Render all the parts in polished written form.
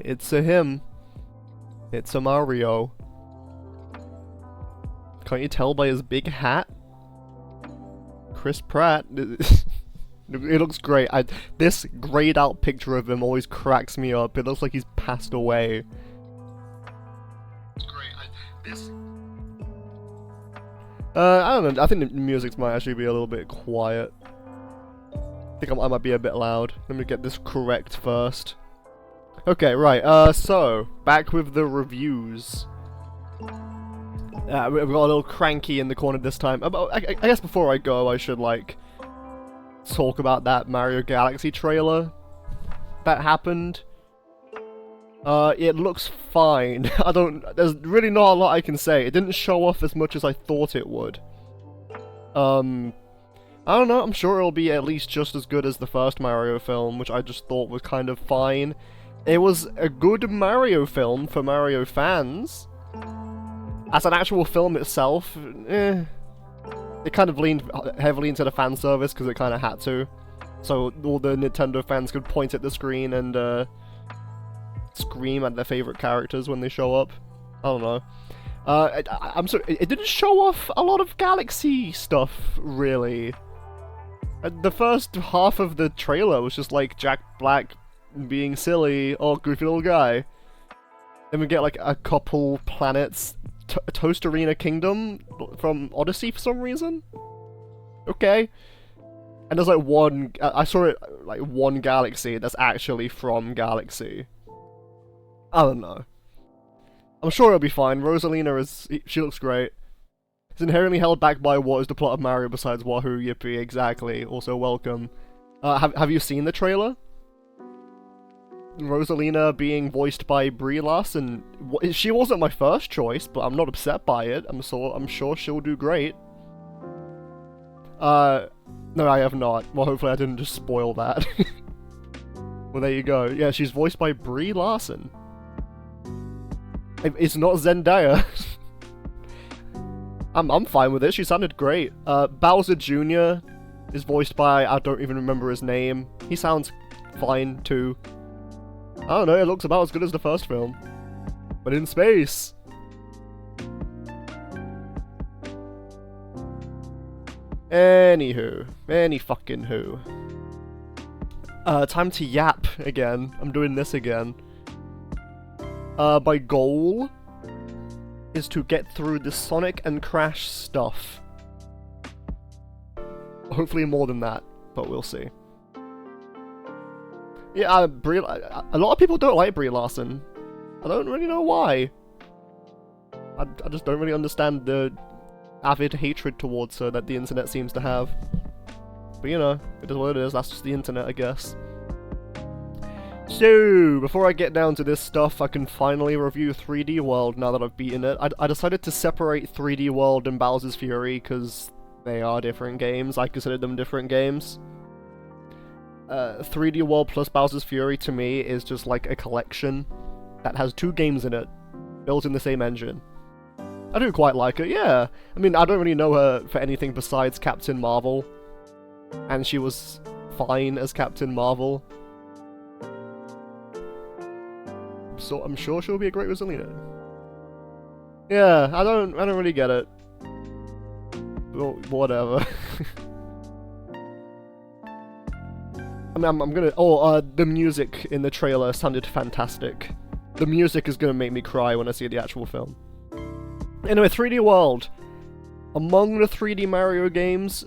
It's a him. It's a Mario. Can't you tell by his big hat? Chris Pratt. It looks great. This grayed out picture of him always cracks me up. It looks like he's passed away. It's great. I don't know. I think the music might actually be a little bit quiet. I think I might be a bit loud. Let me get this correct first. Okay, right. So back with the reviews. We've got a little cranky in the corner this time. I guess before I go, I should like talk about that Mario Galaxy trailer that happened. It looks fine. There's really not a lot I can say. It didn't show off as much as I thought it would. I don't know, I'm sure it'll be at least just as good as the first Mario film, which I just thought was kind of fine. It was a good Mario film for Mario fans. As an actual film itself, It kind of leaned heavily into the fan service because it kind of had to. So all the Nintendo fans could point at the screen and scream at their favorite characters when they show up. I don't know. I'm sorry, it didn't show off a lot of Galaxy stuff, really. The first half of the trailer was just like Jack Black being silly, oh, goofy little guy. Then we get like a couple planets, Toasterina Kingdom from Odyssey for some reason. Okay. And there's like one, I saw it, like one galaxy that's actually from Galaxy. I don't know. I'm sure it'll be fine. Rosalina she looks great. It's inherently held back by what is the plot of Mario besides Wahoo, yippee, exactly. Also welcome. Have you seen the trailer? Rosalina being voiced by Brie Larson. She wasn't my first choice, but I'm not upset by it. I'm sure she'll do great. No, I have not. Well, hopefully I didn't just spoil that. Well, there you go. Yeah, she's voiced by Brie Larson. It's not Zendaya. I'm fine with it. She sounded great. Bowser Jr. is voiced by, I don't even remember his name. He sounds fine too. I don't know, it looks about as good as the first film. But in space. Anywho. Any fucking who. Time to yap again. I'm doing this again. My goal is to get through the Sonic and Crash stuff. Hopefully more than that, but we'll see. Yeah, a lot of people don't like Brie Larson. I don't really know why. I just don't really understand the avid hatred towards her that the internet seems to have. But you know, it is what it is, that's just the internet, I guess. So, before I get down to this stuff, I can finally review 3D World now that I've beaten it. I decided to separate 3D World and Bowser's Fury because they are different games. I consider them different games. 3D World plus Bowser's Fury to me is just like a collection that has two games in it, built in the same engine. I do quite like it, yeah. I mean, I don't really know her for anything besides Captain Marvel, and she was fine as Captain Marvel. So I'm sure she'll be a great Rosalina. Yeah, I don't really get it. Well, whatever. I mean, I'm gonna. Oh, the music in the trailer sounded fantastic. The music is gonna make me cry when I see the actual film. Anyway, 3D World. Among the 3D Mario games,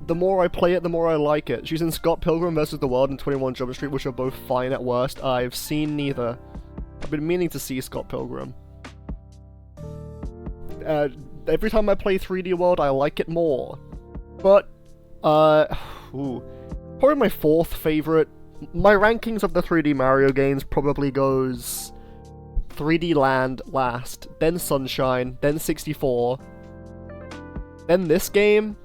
the more I play it, the more I like it. She's in Scott Pilgrim vs. the World and 21 Jump Street, which are both fine at worst. I've seen neither. I've been meaning to see Scott Pilgrim. Every time I play 3D World, I like it more. But, probably my fourth favorite. My rankings of the 3D Mario games probably goes 3D Land last, then Sunshine, then 64, then this game,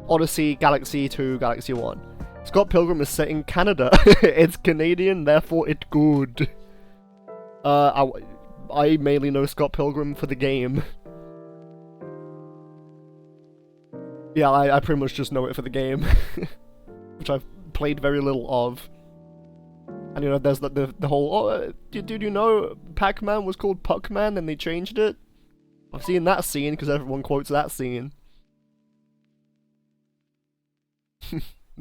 Odyssey, Galaxy 2, Galaxy 1. Scott Pilgrim is set in Canada. It's Canadian, therefore it's good. I mainly know Scott Pilgrim for the game. Yeah, I pretty much just know it for the game. Which I've played very little of. And you know, there's the whole, oh, did you know Pac-Man was called Puck-Man and they changed it? I've seen that scene because everyone quotes that scene.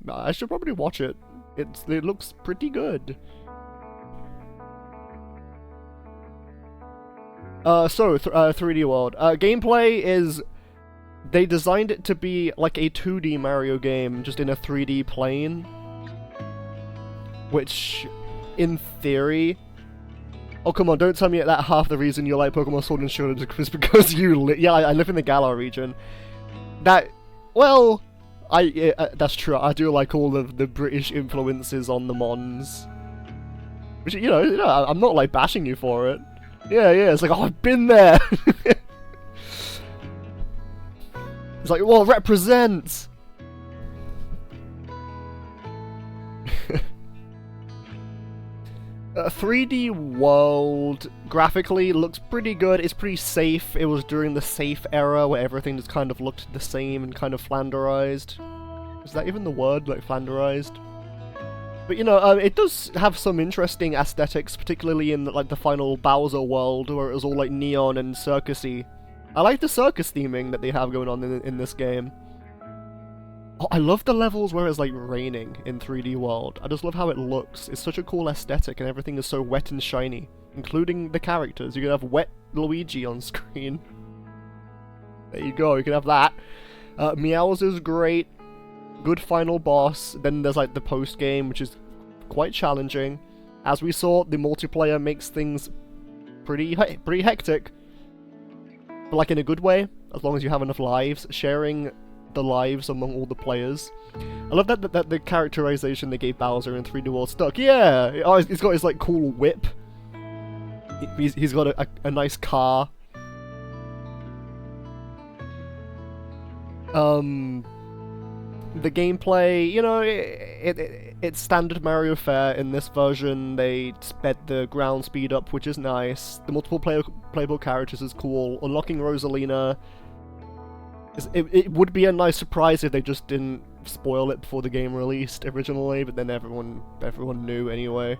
I should probably watch it. It looks pretty good. So 3D World. Gameplay is, they designed it to be like a 2D Mario game, just in a 3D plane. Which, in theory... Oh, come on, don't tell me that half the reason you like Pokemon Sword and Shield is because you yeah, I live in the Galar region. That... Well... that's true, I do like all of the British influences on the Mons. Which, you know, I'm not, like, bashing you for it. Yeah, it's like, oh, I've been there! It's like, well, represent! 3D World, graphically, looks pretty good, it's pretty safe. It was during the safe era where everything just kind of looked the same and kind of flanderized. Is that even the word, like, flanderized? But, you know, it does have some interesting aesthetics, particularly in, like, the final Bowser world, where it was all, like, neon and circusy. I like the circus theming that they have going on in this game. Oh, I love the levels where it's, like, raining in 3D World. I just love how it looks. It's such a cool aesthetic, and everything is so wet and shiny. Including the characters. You can have wet Luigi on screen. There you go, you can have that. Meowth is great. Good final boss. Then there's, like, the post-game, which is quite challenging. As we saw, the multiplayer makes things pretty hectic. But, like, in a good way, as long as you have enough lives. Sharing the lives among all the players. I love that the characterization they gave Bowser in 3D World stuck. Yeah! Oh, he's got his, like, cool whip. He's got a nice car. The gameplay, you know, it's standard Mario fare in this version. They sped the ground speed up, which is nice. The multiple playable characters is cool. Unlocking Rosalina, it would be a nice surprise if they just didn't spoil it before the game released originally, but then everyone knew anyway.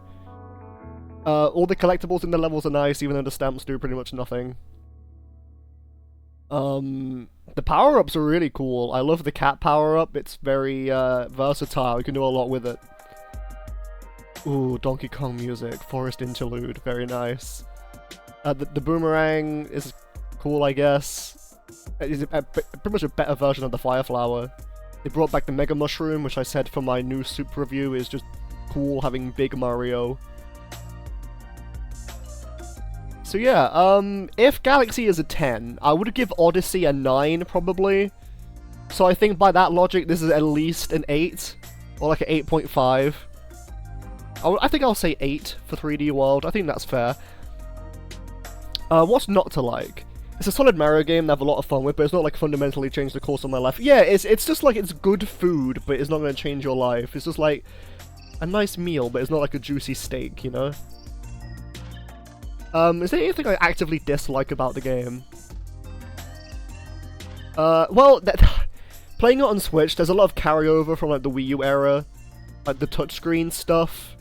All the collectibles in the levels are nice, even though the stamps do pretty much nothing. The power-ups are really cool. I love the cat power-up. It's very versatile. You can do a lot with it. Ooh, Donkey Kong music. Forest interlude. Very nice. The boomerang is cool, I guess. It's pretty much a better version of the Fire Flower. They brought back the Mega Mushroom, which I said for my new Soup review is just cool having Big Mario. So yeah, if Galaxy is a 10, I would give Odyssey a 9, probably. So I think by that logic, this is at least an 8, or like an 8.5. I think I'll say 8 for 3D World, I think that's fair. What's not to like? It's a solid Mario game that I have a lot of fun with, but it's not like fundamentally changed the course of my life. Yeah, it's just like it's good food, but it's not going to change your life. It's just like a nice meal, but it's not like a juicy steak, you know? Is there anything I actively dislike about the game? Well, playing it on Switch, there's a lot of carryover from like the Wii U era, like the touchscreen stuff,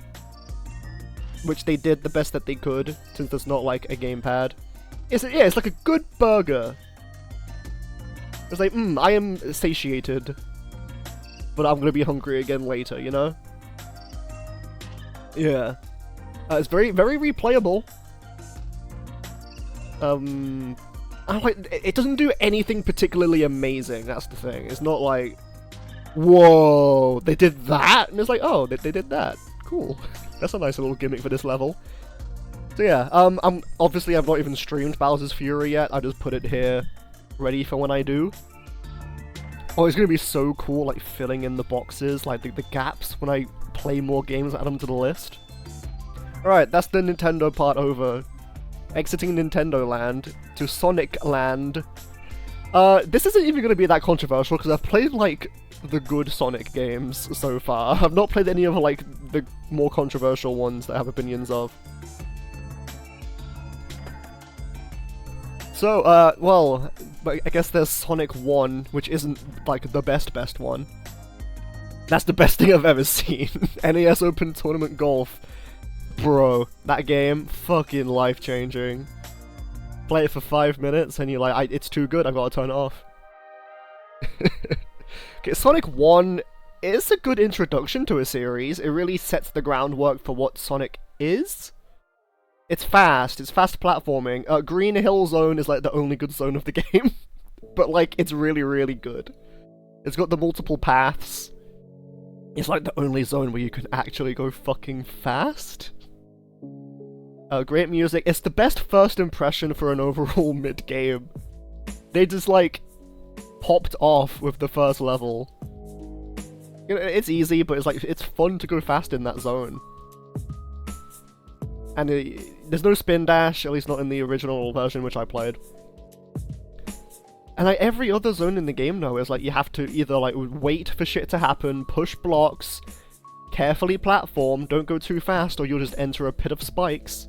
which they did the best that they could, since there's not like a gamepad. It's like a good burger. It's like, I am satiated, but I'm gonna be hungry again later, you know? Yeah. It's very, very replayable. It doesn't do anything particularly amazing, that's the thing. It's not like, whoa, they did that? And it's like, oh, they did that. Cool. That's a nice little gimmick for this level. So yeah, obviously I've not even streamed Bowser's Fury yet, I just put it here, ready for when I do. Oh, it's gonna be so cool, like, filling in the boxes, like, the gaps when I play more games, add them to the list. Alright, that's the Nintendo part over. Exiting Nintendo Land to Sonic Land. This isn't even going to be that controversial because I've played, like, the good Sonic games so far. I've not played any of, like, the more controversial ones that I have opinions of. So, well, I guess there's Sonic 1, which isn't, like, the best one. That's the best thing I've ever seen. NES Open Tournament Golf. Bro, that game, fucking life-changing. Play it for 5 minutes and you're like, it's too good, I've got to turn it off. Okay, Sonic 1 is a good introduction to a series. It really sets the groundwork for what Sonic is. It's fast platforming. Green Hill Zone is like the only good zone of the game. But like, it's really, really good. It's got the multiple paths. It's like the only zone where you can actually go fucking fast. Great music. It's the best first impression for an overall mid-game. They just like popped off with the first level. You know, it's easy, but it's fun to go fast in that zone. And there's no spin dash, at least not in the original version which I played. And like every other zone in the game now is like you have to either like wait for shit to happen, push blocks, carefully platform, don't go too fast or you'll just enter a pit of spikes.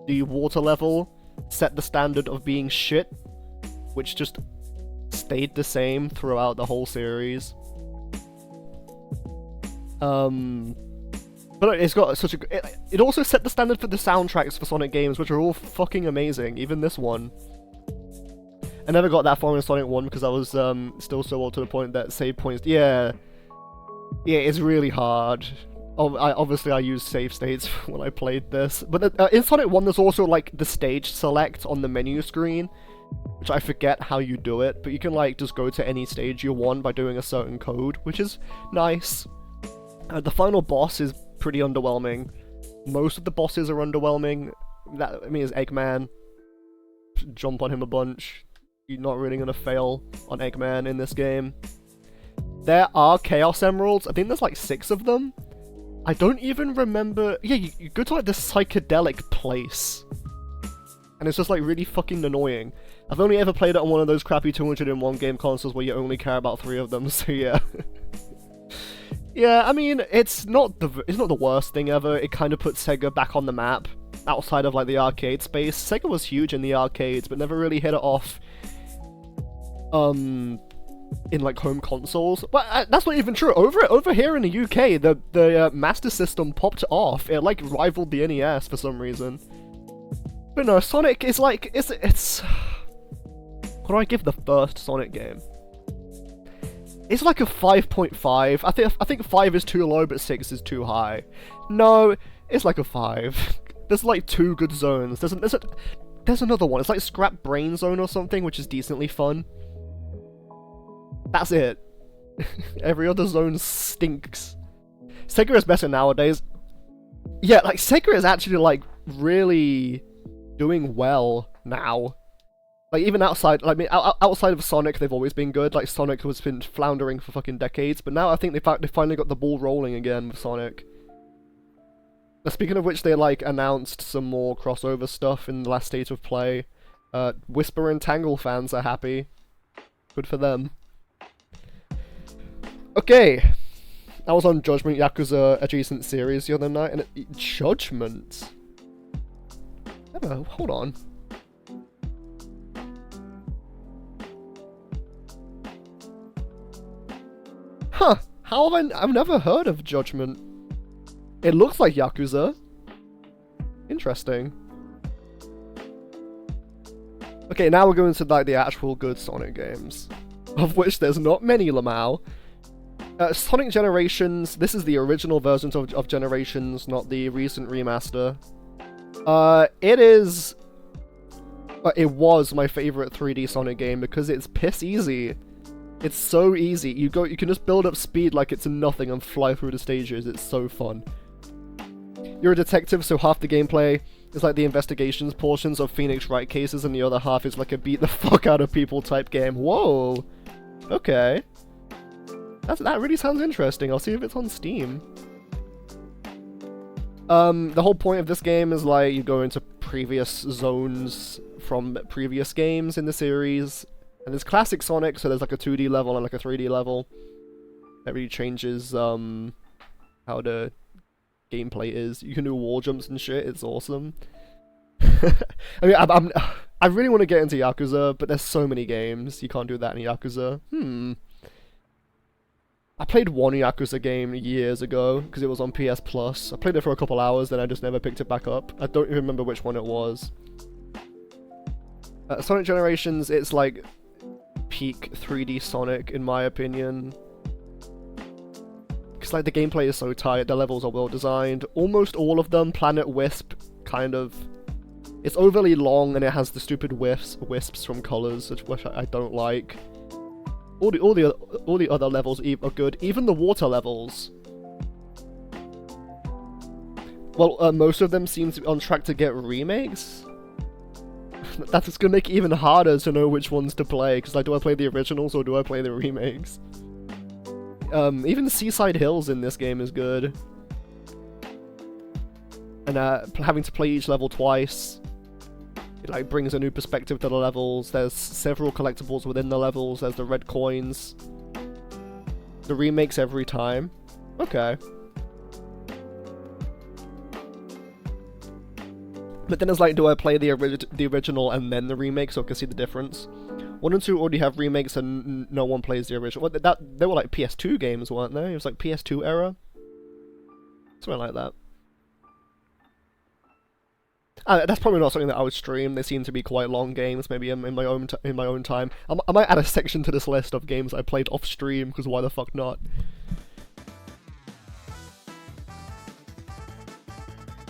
The water level set the standard of being shit, which just stayed the same throughout the whole series. But it's got such a... It also set the standard for the soundtracks for Sonic games, which are all fucking amazing, even this one. I never got that far in Sonic 1 because I was still so old to the point that save points... Yeah, it's really hard. Obviously I used save states when I played this. But in Sonic 1 there's also like the stage select on the menu screen, which I forget how you do it, but you can like just go to any stage you want by doing a certain code, which is nice. The final boss is pretty underwhelming. Most of the bosses are underwhelming. That, I mean, is Eggman. Jump on him a bunch. You're not really gonna fail on Eggman in this game. There are Chaos Emeralds. I think there's like 6 of them. I don't even remember... Yeah, you go to like this psychedelic place. And it's just like really fucking annoying. I've only ever played it on one of those crappy 200-in-1 game consoles where you only care about 3 of them, so yeah. Yeah, I mean, it's not the worst thing ever. It kind of puts Sega back on the map, outside of like the arcade space. Sega was huge in the arcades, but never really hit it off in like home consoles. But that's not even true. Over here in the UK, the Master System popped off. It like rivaled the NES for some reason. But no, Sonic is like it's. What do I give the first Sonic game? It's like a 5.5. I think 5 is too low, but 6 is too high. No, it's like a 5. There's like 2 good zones. There's another one. It's like Scrap Brain Zone or something, which is decently fun. That's it. Every other zone stinks. Sega is better nowadays. Yeah, like Sega is actually like really doing well now. Like, even outside, like, I mean, outside of Sonic, they've always been good. Like, Sonic has been floundering for fucking decades, but now I think they finally got the ball rolling again with Sonic. Now, speaking of which, they, like, announced some more crossover stuff in the last State of Play. Whisper and Tangle fans are happy. Good for them. Okay. I was on Judgment Yakuza adjacent series the other night, and Judgment? Hold on. Huh, how have I've never heard of Judgment. It looks like Yakuza. Interesting. Okay, now we're going to like the actual good Sonic games, of which there's not many, Lamau. Sonic Generations, this is the original version of Generations, not the recent remaster. It was my favorite 3D Sonic game because it's piss easy. It's so easy. You can just build up speed like it's nothing and fly through the stages. It's so fun. You're a detective, so half the gameplay is like the investigations portions of Phoenix Wright cases, and the other half is like a beat the fuck out of people type game. Whoa. Okay. That really sounds interesting. I'll see if it's on Steam. The whole point of this game is like you go into previous zones from previous games in the series. And there's classic Sonic, so there's like a 2D level and like a 3D level. That really changes how the gameplay is. You can do wall jumps and shit, it's awesome. I mean, I really want to get into Yakuza, but there's so many games. You can't do that in Yakuza. I played one Yakuza game years ago, because it was on PS Plus. I played it for a couple hours, then I just never picked it back up. I don't even remember which one it was. Sonic Generations, it's like peak 3D Sonic, in my opinion. Because like the gameplay is so tight, the levels are well designed. Almost all of them, Planet Wisp, kind of... It's overly long and it has the stupid wisps from colors, which I don't like. All the other levels are good, even the water levels. Well, most of them seem to be on track to get remakes. That's gonna make it even harder to know which ones to play, because like, do I play the originals or do I play the remakes? Even Seaside Hills in this game is good. And having to play each level twice, it like brings a new perspective to the levels. There's several collectibles within the levels, there's the red coins. The remakes every time. Okay. But then it's like, do I play the original and then the remake so I can see the difference? 1 and 2 already have remakes and no one plays the original. Well, they were like PS2 games, weren't they? It was like PS2 era? Something like that. That's probably not something that I would stream. They seem to be quite long games, maybe in my own time. I might add a section to this list of games I played off stream, because why the fuck not?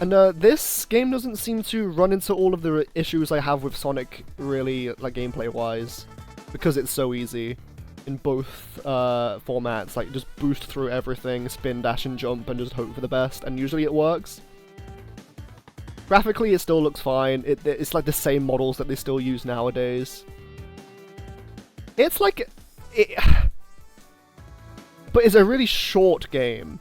And this game doesn't seem to run into all of the issues I have with Sonic, really, like gameplay-wise, because it's so easy in both formats. Like, just boost through everything, spin, dash, and jump, and just hope for the best, and usually it works. Graphically, it still looks fine. It's like the same models that they still use nowadays. It's like... But it's a really short game.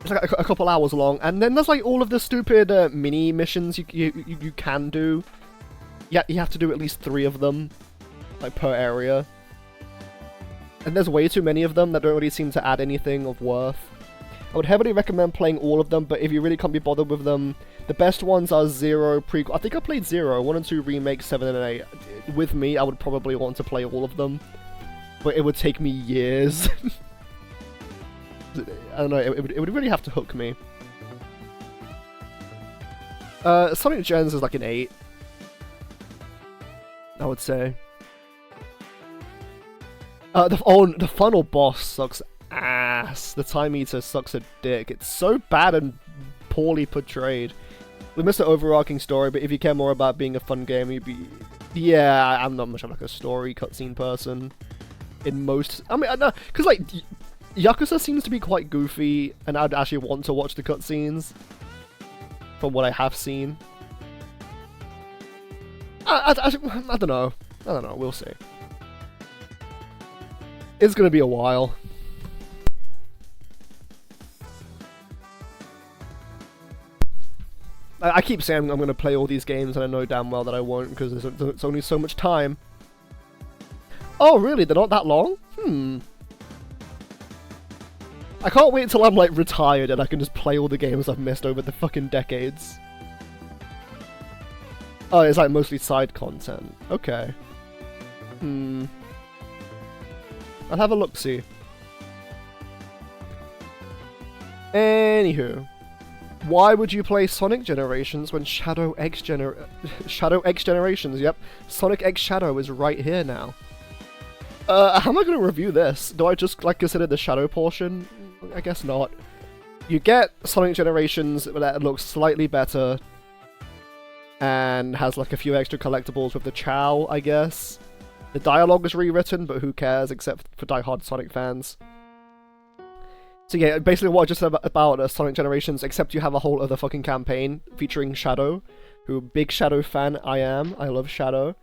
It's like a couple hours long, and then there's like all of the stupid mini missions you can do. Yeah, you have to do at least 3 of them, like per area. And there's way too many of them that don't really seem to add anything of worth. I would heavily recommend playing all of them, but if you really can't be bothered with them, the best ones are 0, Prequel. I think I played 0, 1 and 2 remakes, 7 and 8. With me, I would probably want to play all of them, but it would take me years. I don't know, it would really have to hook me. Sonic Gens is like an 8. I would say. The final boss sucks ass. The Time Eater sucks a dick. It's so bad and poorly portrayed. We missed the overarching story, but if you care more about being a fun game, you'd be... Yeah, I'm not much of like a story cutscene person. In most... I mean, no, because like... Yakuza seems to be quite goofy, and I'd actually want to watch the cutscenes from what I have seen. I don't know. I don't know, we'll see. It's gonna be a while. I keep saying I'm gonna play all these games, and I know damn well that I won't, because there's only so much time. Oh, really? They're not that long? I can't wait until I'm, like, retired and I can just play all the games I've missed over the fucking decades. Oh, it's, like, mostly side content. Okay. I'll have a look-see. Anywho. Why would you play Sonic Generations when Shadow X Generations, yep. Sonic X Shadow is right here now. How am I going to review this? Do I just, like, consider the Shadow portion? I guess not. You get Sonic Generations that looks slightly better, and has, like, a few extra collectibles with the Chow, I guess. The dialogue is rewritten, but who cares, except for die-hard Sonic fans. So yeah, basically what I just said about Sonic Generations, except you have a whole other fucking campaign featuring Shadow, who big Shadow fan I am. I love Shadow.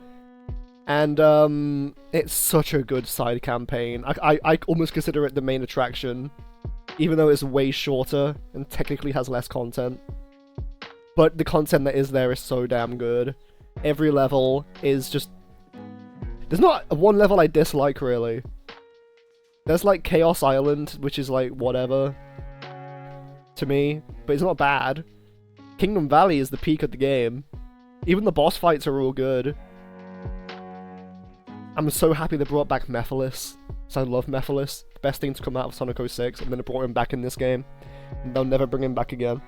And, it's such a good side campaign. I almost consider it the main attraction, even though it's way shorter and technically has less content. But the content that is there is so damn good. Every level is just... There's not one level I dislike, really. There's, like, Chaos Island, which is, like, whatever to me, but it's not bad. Kingdom Valley is the peak of the game. Even the boss fights are all good. I'm so happy they brought back Mephiles. So I love Mephiles. The best thing to come out of Sonic 06, and then it brought him back in this game. And they'll never bring him back again.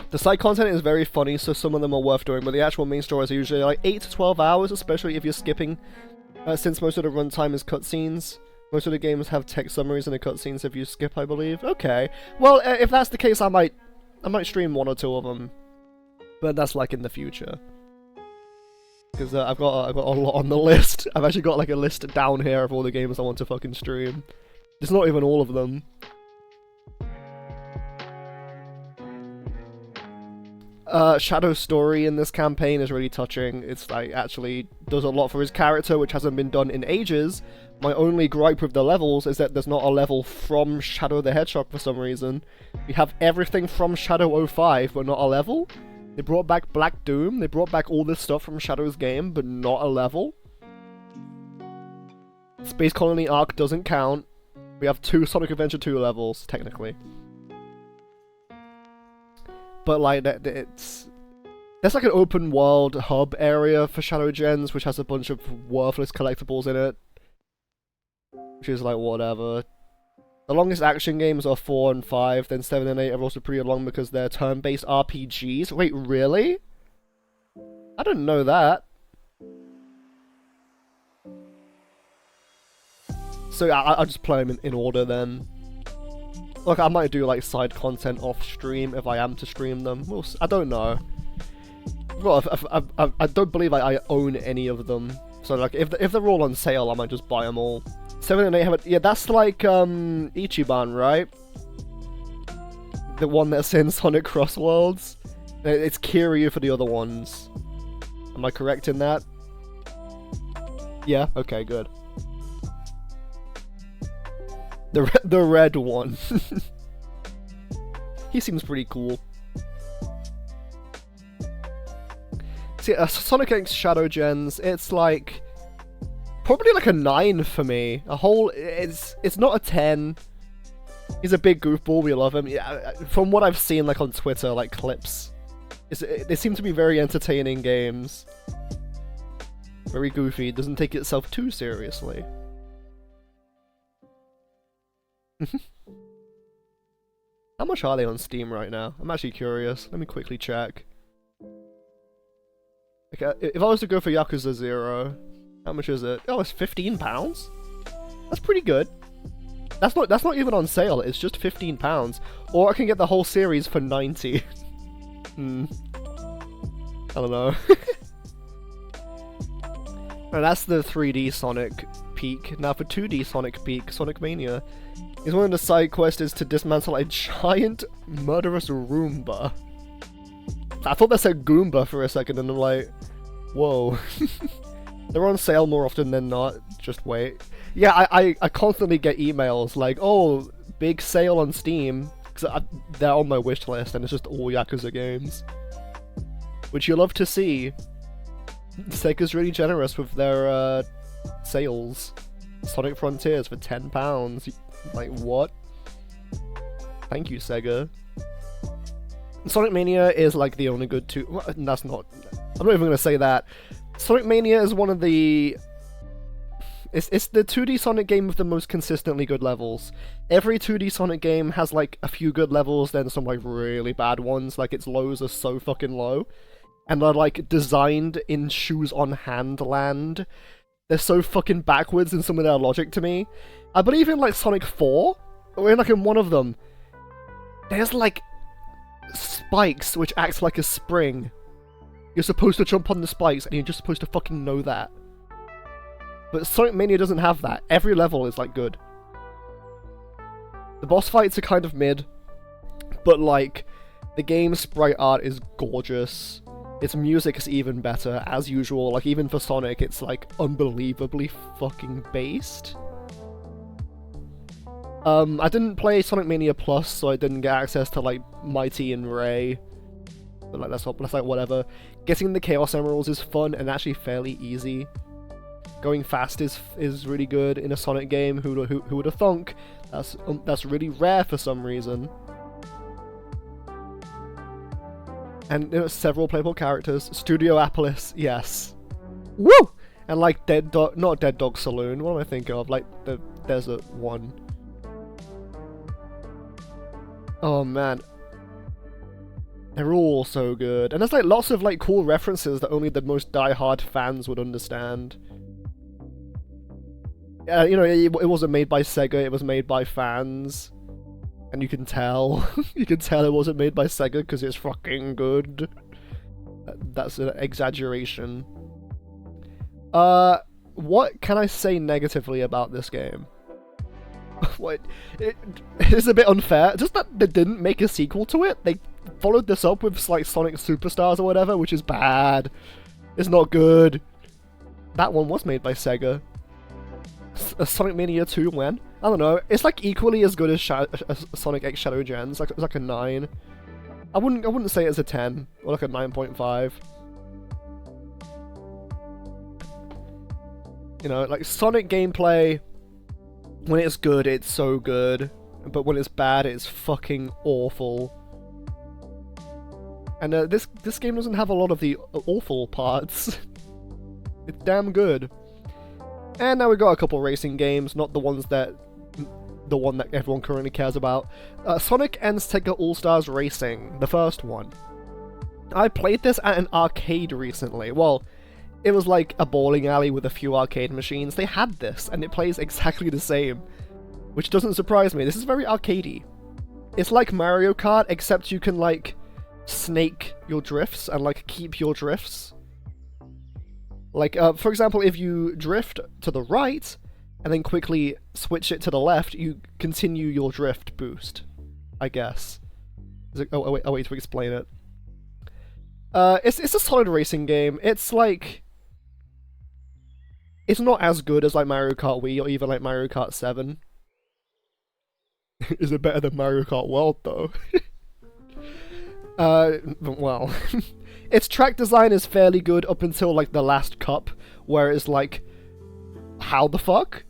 The side content is very funny, so some of them are worth doing, but the actual main stories are usually like 8 to 12 hours, especially if you're skipping, since most of the runtime is cutscenes. Most of the games have text summaries in the cutscenes if you skip, I believe. Okay, well, if that's the case, I might stream 1 or 2 of them, but that's like in the future. Because I've got a lot on the list. I've actually got like a list down here of all the games I want to fucking stream. It's not even all of them. Shadow's story in this campaign is really touching. It's like actually does a lot for his character, which hasn't been done in ages. My only gripe with the levels is that there's not a level from Shadow the Hedgehog for some reason. We have everything from Shadow 05, but not a level. They brought back Black Doom, they brought back all this stuff from Shadow's game, but not a level. Space Colony Arc doesn't count. We have 2 Sonic Adventure 2 levels, technically. But like, there's like an open world hub area for Shadow Gens, which has a bunch of worthless collectibles in it. Which is like, whatever. The longest action games are 4 and 5, then 7 and 8 are also pretty long because they're turn-based RPGs. Wait, really? I didn't know that. So I'll just play them in order then. Look, I might do like side content off stream if I am to stream them. I don't know. Well, I don't believe I own any of them. So like, if they're all on sale, I might just buy them all. 7 and 8 have yeah, that's like Ichiban, right? The one that's in Sonic Cross Worlds. It's Kiryu for the other ones. Am I correct in that? Yeah. Okay. Good. The red one. He seems pretty cool. See, Sonic X Shadow Gens, it's like probably like a 9 for me. It's not a 10. He's a big goofball. We love him. Yeah, from what I've seen, like on Twitter, like clips, they seem to be very entertaining games. Very goofy. Doesn't take itself too seriously. How much are they on Steam right now? I'm actually curious. Let me quickly check. Okay, if I was to go for Yakuza 0, how much is it? Oh, it's £15? That's pretty good. That's not even on sale, it's just £15. Or I can get the whole series for 90. I don't know. And that's the 3D Sonic Peak. Now for 2D Sonic Peak, Sonic Mania. Is one of the side quests is to dismantle a giant murderous Roomba. I thought that said Goomba for a second and I'm like, whoa. They're on sale more often than not, just wait. Yeah, I constantly get emails like, oh, big sale on Steam, because they're on my wish list and it's just all Yakuza games. Which you love to see. Sega's really generous with their sales. Sonic Frontiers for £10. Like, what? Thank you, Sega. Sonic Mania is like the only good two. Well, that's not. I'm not even gonna say that. Sonic Mania is one of the. It's the 2D Sonic game with the most consistently good levels. Every 2D Sonic game has like a few good levels, then some like really bad ones. Like its lows are so fucking low, and they're like designed in shoes on hand land. They're so fucking backwards in some of their logic to me. I believe in like Sonic 4, or in like in one of them, there's like spikes which act like a spring. You're supposed to jump on the spikes and you're just supposed to fucking know that. But Sonic Mania doesn't have that. Every level is like good. The boss fights are kind of mid, but like the game's sprite art is gorgeous. Its music is even better, as usual. Like even for Sonic, it's like unbelievably fucking based. I didn't play Sonic Mania Plus, so I didn't get access to like Mighty and Ray. But like that's like whatever. Getting the Chaos Emeralds is fun and actually fairly easy. Going fast is really good in a Sonic game. Who would have thunk? That's really rare for some reason. And several playable characters. Studio Apolis, yes. Woo! And like not Dead Dog Saloon, what am I thinking of? Like the desert one. Oh man. They're all so good. And there's like lots of like cool references that only the most die-hard fans would understand. You know, it wasn't made by Sega, it was made by fans. And you can tell. You can tell it wasn't made by Sega because it's fucking good. That's an exaggeration. What can I say negatively about this game? What? It's a bit unfair. Just that they didn't make a sequel to it. They followed this up with like Sonic Superstars or whatever, which is bad. It's not good. That one was made by Sega. Sonic Mania 2 when? I don't know. It's like equally as good as Sonic X Shadow Gens. It's like a 9. I wouldn't say it's a 10 or like a 9.5. You know, like Sonic gameplay, when it's good, it's so good, but when it's bad, it's fucking awful. And this game doesn't have a lot of the awful parts. It's damn good. And now we've got a couple racing games, not the one that everyone currently cares about. Sonic and Sega All-Stars Racing, the first one. I played this at an arcade recently. Well, it was like a bowling alley with a few arcade machines. They had this, and it plays exactly the same, which doesn't surprise me. This is very arcadey. It's like Mario Kart, except you can like snake your drifts and like keep your drifts. Like, for example, if you drift to the right, and then quickly switch it to the left, you continue your drift boost, I guess. Oh, wait to explain it. It's a solid racing game. It's like... It's not as good as like Mario Kart Wii or even like Mario Kart 7. Is it better than Mario Kart World, though? Well... Its track design is fairly good up until like the last cup, where it's like, how the fuck?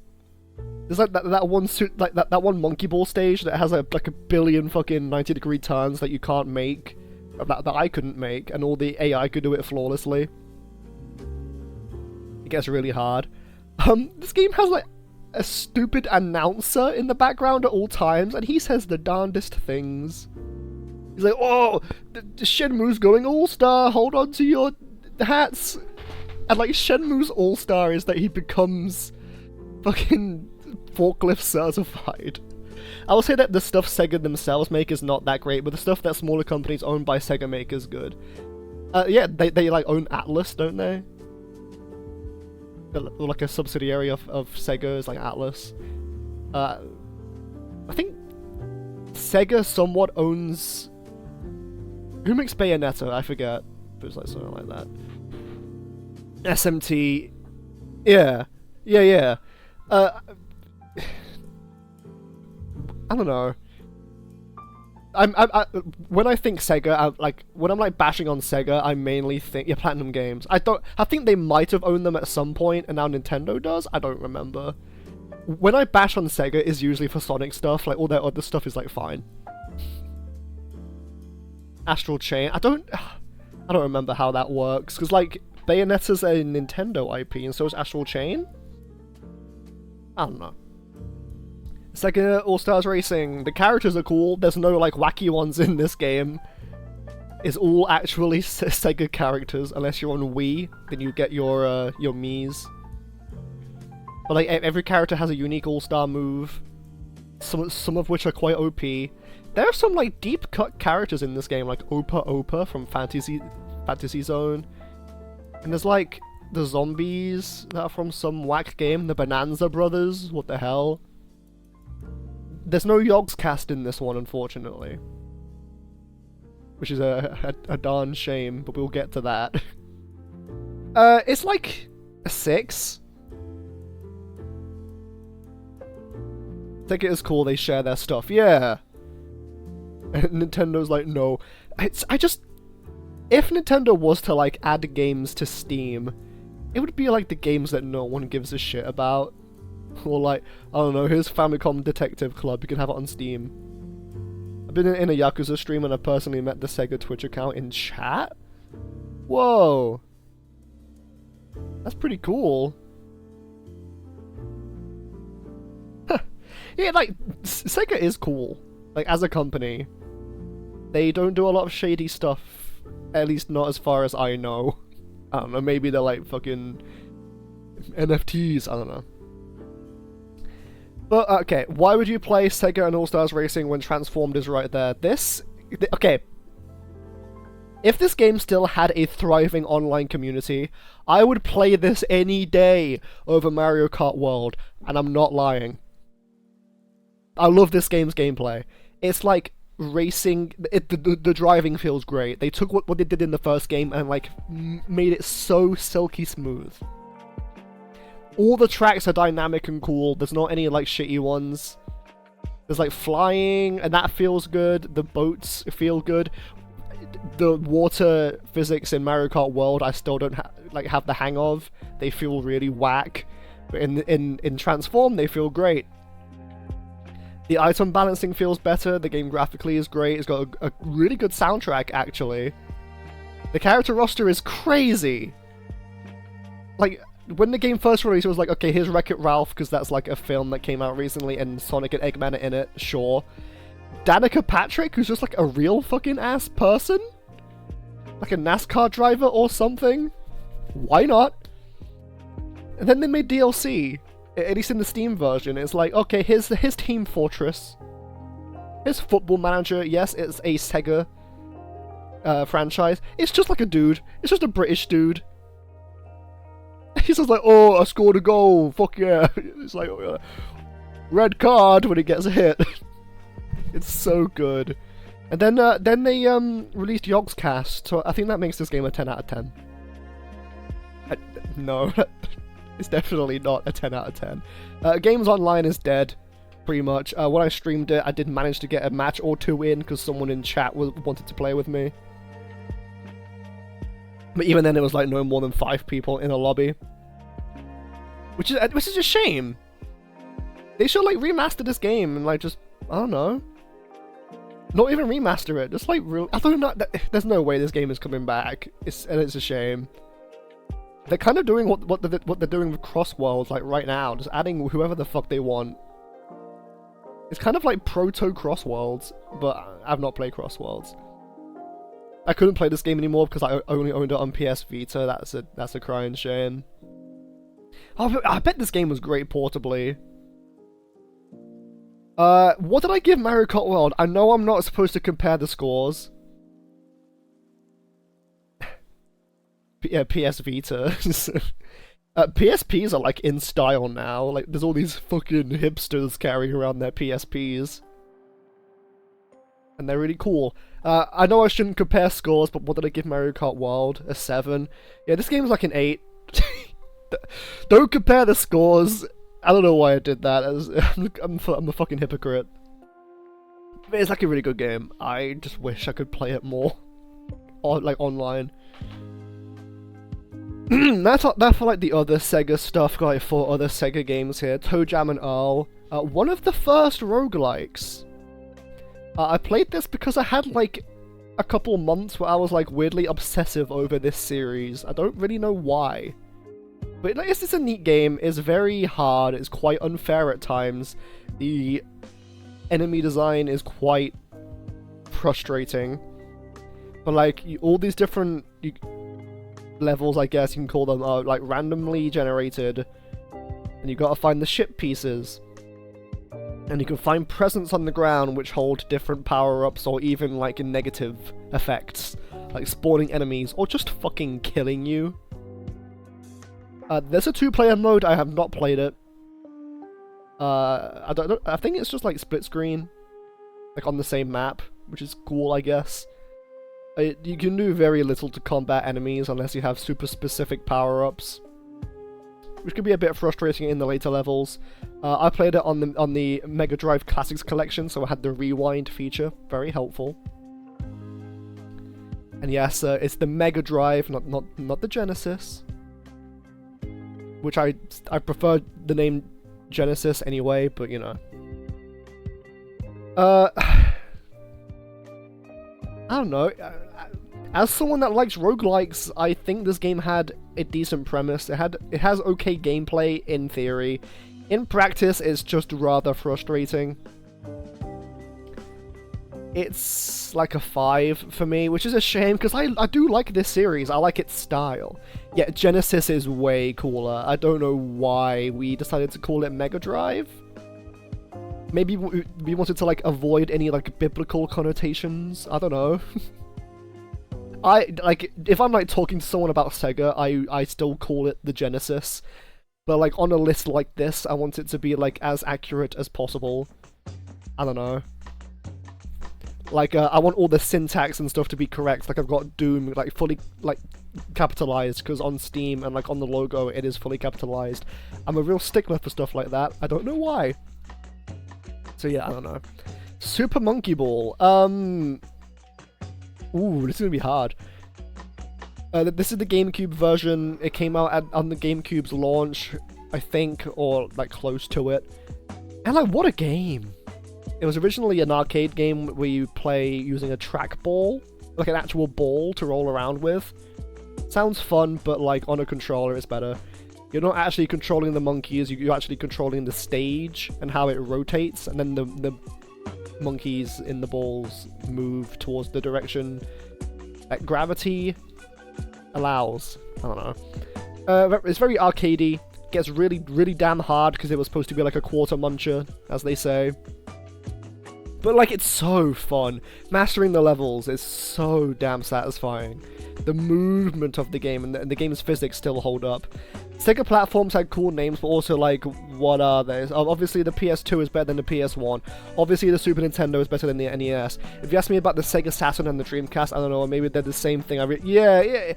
There's like that one that one monkey ball stage that has like a billion fucking 90-degree turns that you can't make, that I couldn't make, and all the AI could do it flawlessly. It gets really hard. This game has like a stupid announcer in the background at all times, and he says the darndest things. He's like, oh, Shenmue's going All-Star, hold on to your hats. And like, Shenmue's All-Star is that he becomes fucking forklift certified. I will say that the stuff Sega themselves make is not that great, but the stuff that smaller companies owned by Sega make is good. Yeah, they like own Atlas, don't they? Or like a subsidiary of Sega is like Atlas. I think Sega somewhat owns... Who makes Bayonetta? I forget. But it's like something like that. SMT. Yeah. I don't know. When I think Sega, when I'm like bashing on Sega, I mainly think Platinum Games. I think they might have owned them at some point, and now Nintendo does. I don't remember. When I bash on Sega, is usually for Sonic stuff. Like all their other stuff is like fine. Astral Chain. I don't remember how that works, because like Bayonetta's a Nintendo IP, and so is Astral Chain. I don't know. Sega All-Stars Racing. The characters are cool. There's no like wacky ones in this game. It's all actually Sega characters, unless you're on Wii, then you get your Miis. But like every character has a unique All-Star move. Some of which are quite OP. There are some like deep cut characters in this game, like Opa from Fantasy Zone. And there's like the zombies that are from some whack game, the Bonanza Brothers. What the hell? There's no Yogscast in this one, unfortunately. Which is a darn shame, but we'll get to that. It's like a 6. Take it as cool, they share their stuff. Yeah. And Nintendo's like, no. If Nintendo was to like add games to Steam, it would be like the games that no one gives a shit about. Or like, I don't know, here's Famicom Detective Club, you can have it on Steam. I've been in a Yakuza stream and I personally met the Sega Twitch account in chat? Whoa. That's pretty cool. Yeah, like, Sega is cool. Like, as a company. They don't do a lot of shady stuff. At least not as far as I know. I don't know, maybe they're like fucking NFTs, I don't know. But, okay, why would you play Sega and All-Stars Racing when Transformed is right there? Okay. If this game still had a thriving online community, I would play this any day over Mario Kart World, and I'm not lying. I love this game's gameplay. It's like racing, the driving feels great. They took what they did in the first game and like made it so silky smooth. All the tracks are dynamic and cool. There's not any like shitty ones. There's like flying, and that feels good. The boats feel good. The water physics in Mario Kart World, I still don't have the hang of. They feel really whack. But in Transform, they feel great. The item balancing feels better. The game graphically is great. It's got a really good soundtrack, actually. The character roster is crazy. Like, when the game first released, it was like, okay, here's Wreck-It Ralph, because that's like a film that came out recently, and Sonic and Eggman are in it, sure. Danica Patrick, who's just like a real fucking ass person? Like a NASCAR driver or something? Why not? And then they made DLC, at least in the Steam version. It's like, okay, here's Team Fortress. Here's Football Manager. Yes, it's a Sega franchise. It's just like a dude. It's just a British dude. He's just like, oh, I scored a goal. Fuck yeah. It's like, red card when he gets hit. It's so good. And then they released Yogscast, so I think that makes this game a 10 out of 10. No, it's definitely not a 10 out of 10. Games Online is dead, pretty much. When I streamed it, I did manage to get a match or two in, because someone in chat wanted to play with me. But even then, it was like no more than 5 people in a lobby. Which is a shame. They should like remaster this game and like just, I don't know. Not even remaster it, just like I don't know. There's no way this game is coming back. And it's a shame. They're kind of doing what they're doing with Cross Worlds like right now, just adding whoever the fuck they want. It's kind of like proto Cross Worlds, but I've not played Cross Worlds. I couldn't play this game anymore because I only owned it on PS Vita. That's a crying shame. Oh, I bet this game was great portably. What did I give Mario Kart World? I know I'm not supposed to compare the scores. Yeah, PS Vita. PSPs are like in style now. Like, there's all these fucking hipsters carrying around their PSPs. And they're really cool. I know I shouldn't compare scores, but what did I give Mario Kart World? A 7. Yeah, this game's like an 8. Don't compare the scores. I don't know why I did that. I'm a fucking hypocrite. But it's like a really good game. I just wish I could play it more. Or like online. That's for like the other Sega stuff. Got like 4 other Sega games here. ToeJam and Earl. One of the first roguelikes. I played this because I had like a couple months where I was like weirdly obsessive over this series. I don't really know why. But I guess it's a neat game. It's very hard. It's quite unfair at times. The enemy design is quite frustrating. But like all these different levels, I guess you can call them, are like randomly generated. And you gotta find the ship pieces. And you can find presents on the ground which hold different power-ups or even like negative effects. Like spawning enemies or just fucking killing you. There's a 2-player mode. I have not played it. I think it's just like split screen, like on the same map, which is cool, I guess. You can do very little to combat enemies unless you have super specific power-ups, which can be a bit frustrating in the later levels. I played it on the Mega Drive Classics collection, so I had the rewind feature, very helpful. And yes, it's the Mega Drive, not the Genesis. Which I prefer the name Genesis anyway, but you know. I don't know. As someone that likes roguelikes, I think this game had a decent premise. It has okay gameplay in theory. In practice, it's just rather frustrating. It's like a 5 for me, which is a shame, because I do like this series. I like its style. Yeah, Genesis is way cooler. I don't know why we decided to call it Mega Drive. Maybe we wanted to, like, avoid any, like, biblical connotations. I don't know. If I'm, like, talking to someone about Sega, I still call it the Genesis. But, like, on a list like this, I want it to be, like, as accurate as possible. I don't know. Like, I want all the syntax and stuff to be correct. Like, I've got Doom, like, fully, like, capitalized, because on Steam and, like, on the logo, it is fully capitalized. I'm a real stickler for stuff like that. I don't know why. So, yeah, I don't know. Super Monkey Ball. Ooh, this is gonna be hard. This is the GameCube version. It came out on the GameCube's launch, I think, or, like, close to it. And, like, what a game! It was originally an arcade game where you play using a trackball, like an actual ball to roll around with. Sounds fun, but, like, on a controller it's better. You're not actually controlling the monkeys, you're actually controlling the stage and how it rotates, and then the monkeys in the balls move towards the direction that gravity allows. I don't know. It's very arcadey, gets really, really damn hard because it was supposed to be like a quarter muncher, as they say. But, like, it's so fun. Mastering the levels is so damn satisfying. The movement of the game and the game's physics still hold up. Sega platforms had cool names, but also, like, what are they? Obviously, the PS2 is better than the PS1. Obviously, the Super Nintendo is better than the NES. If you ask me about the Sega Saturn and the Dreamcast, I don't know, maybe they're the same thing. Yeah.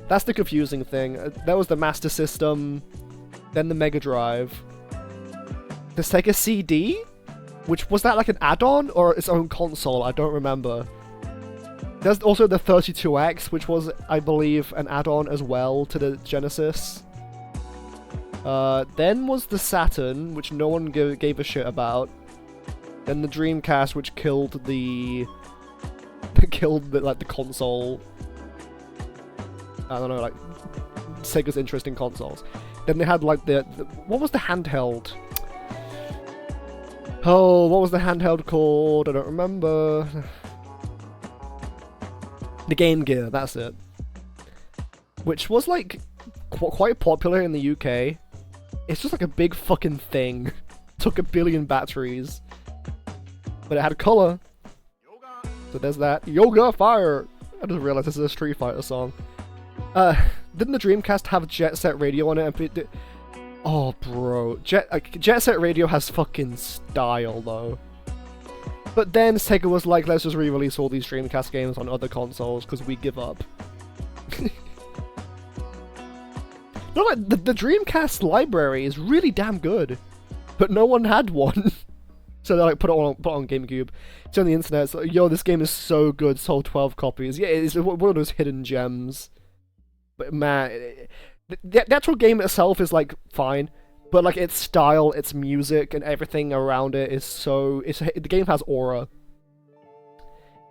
That's the confusing thing. That was the Master System, then the Mega Drive. The Sega CD? Which, was that like an add-on or its own console? I don't remember. There's also the 32X, which was, I believe, an add-on as well to the Genesis. Then was the Saturn, which no one gave a shit about. Then the Dreamcast, which killed the console. I don't know, like, Sega's interest in consoles. Then they had, like, what was the handheld? Oh, what was the handheld called? I don't remember. The Game Gear, that's it. Which was, like, quite popular in the UK. It's just like a big fucking thing. Took 1 billion batteries. But it had colour. So there's that. Yoga Fire! I just realised this is a Street Fighter song. Didn't the Dreamcast have Jet Set Radio on it? Oh, bro. Jet Set Radio has fucking style, though. But then Sega was like, let's just re-release all these Dreamcast games on other consoles, because we give up. No, like, the Dreamcast library is really damn good. But no one had one. So they like put it on GameCube. It's on the internet, it's like, yo, this game is so good, sold 12 copies. Yeah, it's one of those hidden gems. But man... The actual game itself is, like, fine, but, like, its style, its music, and everything around it is so... the game has aura.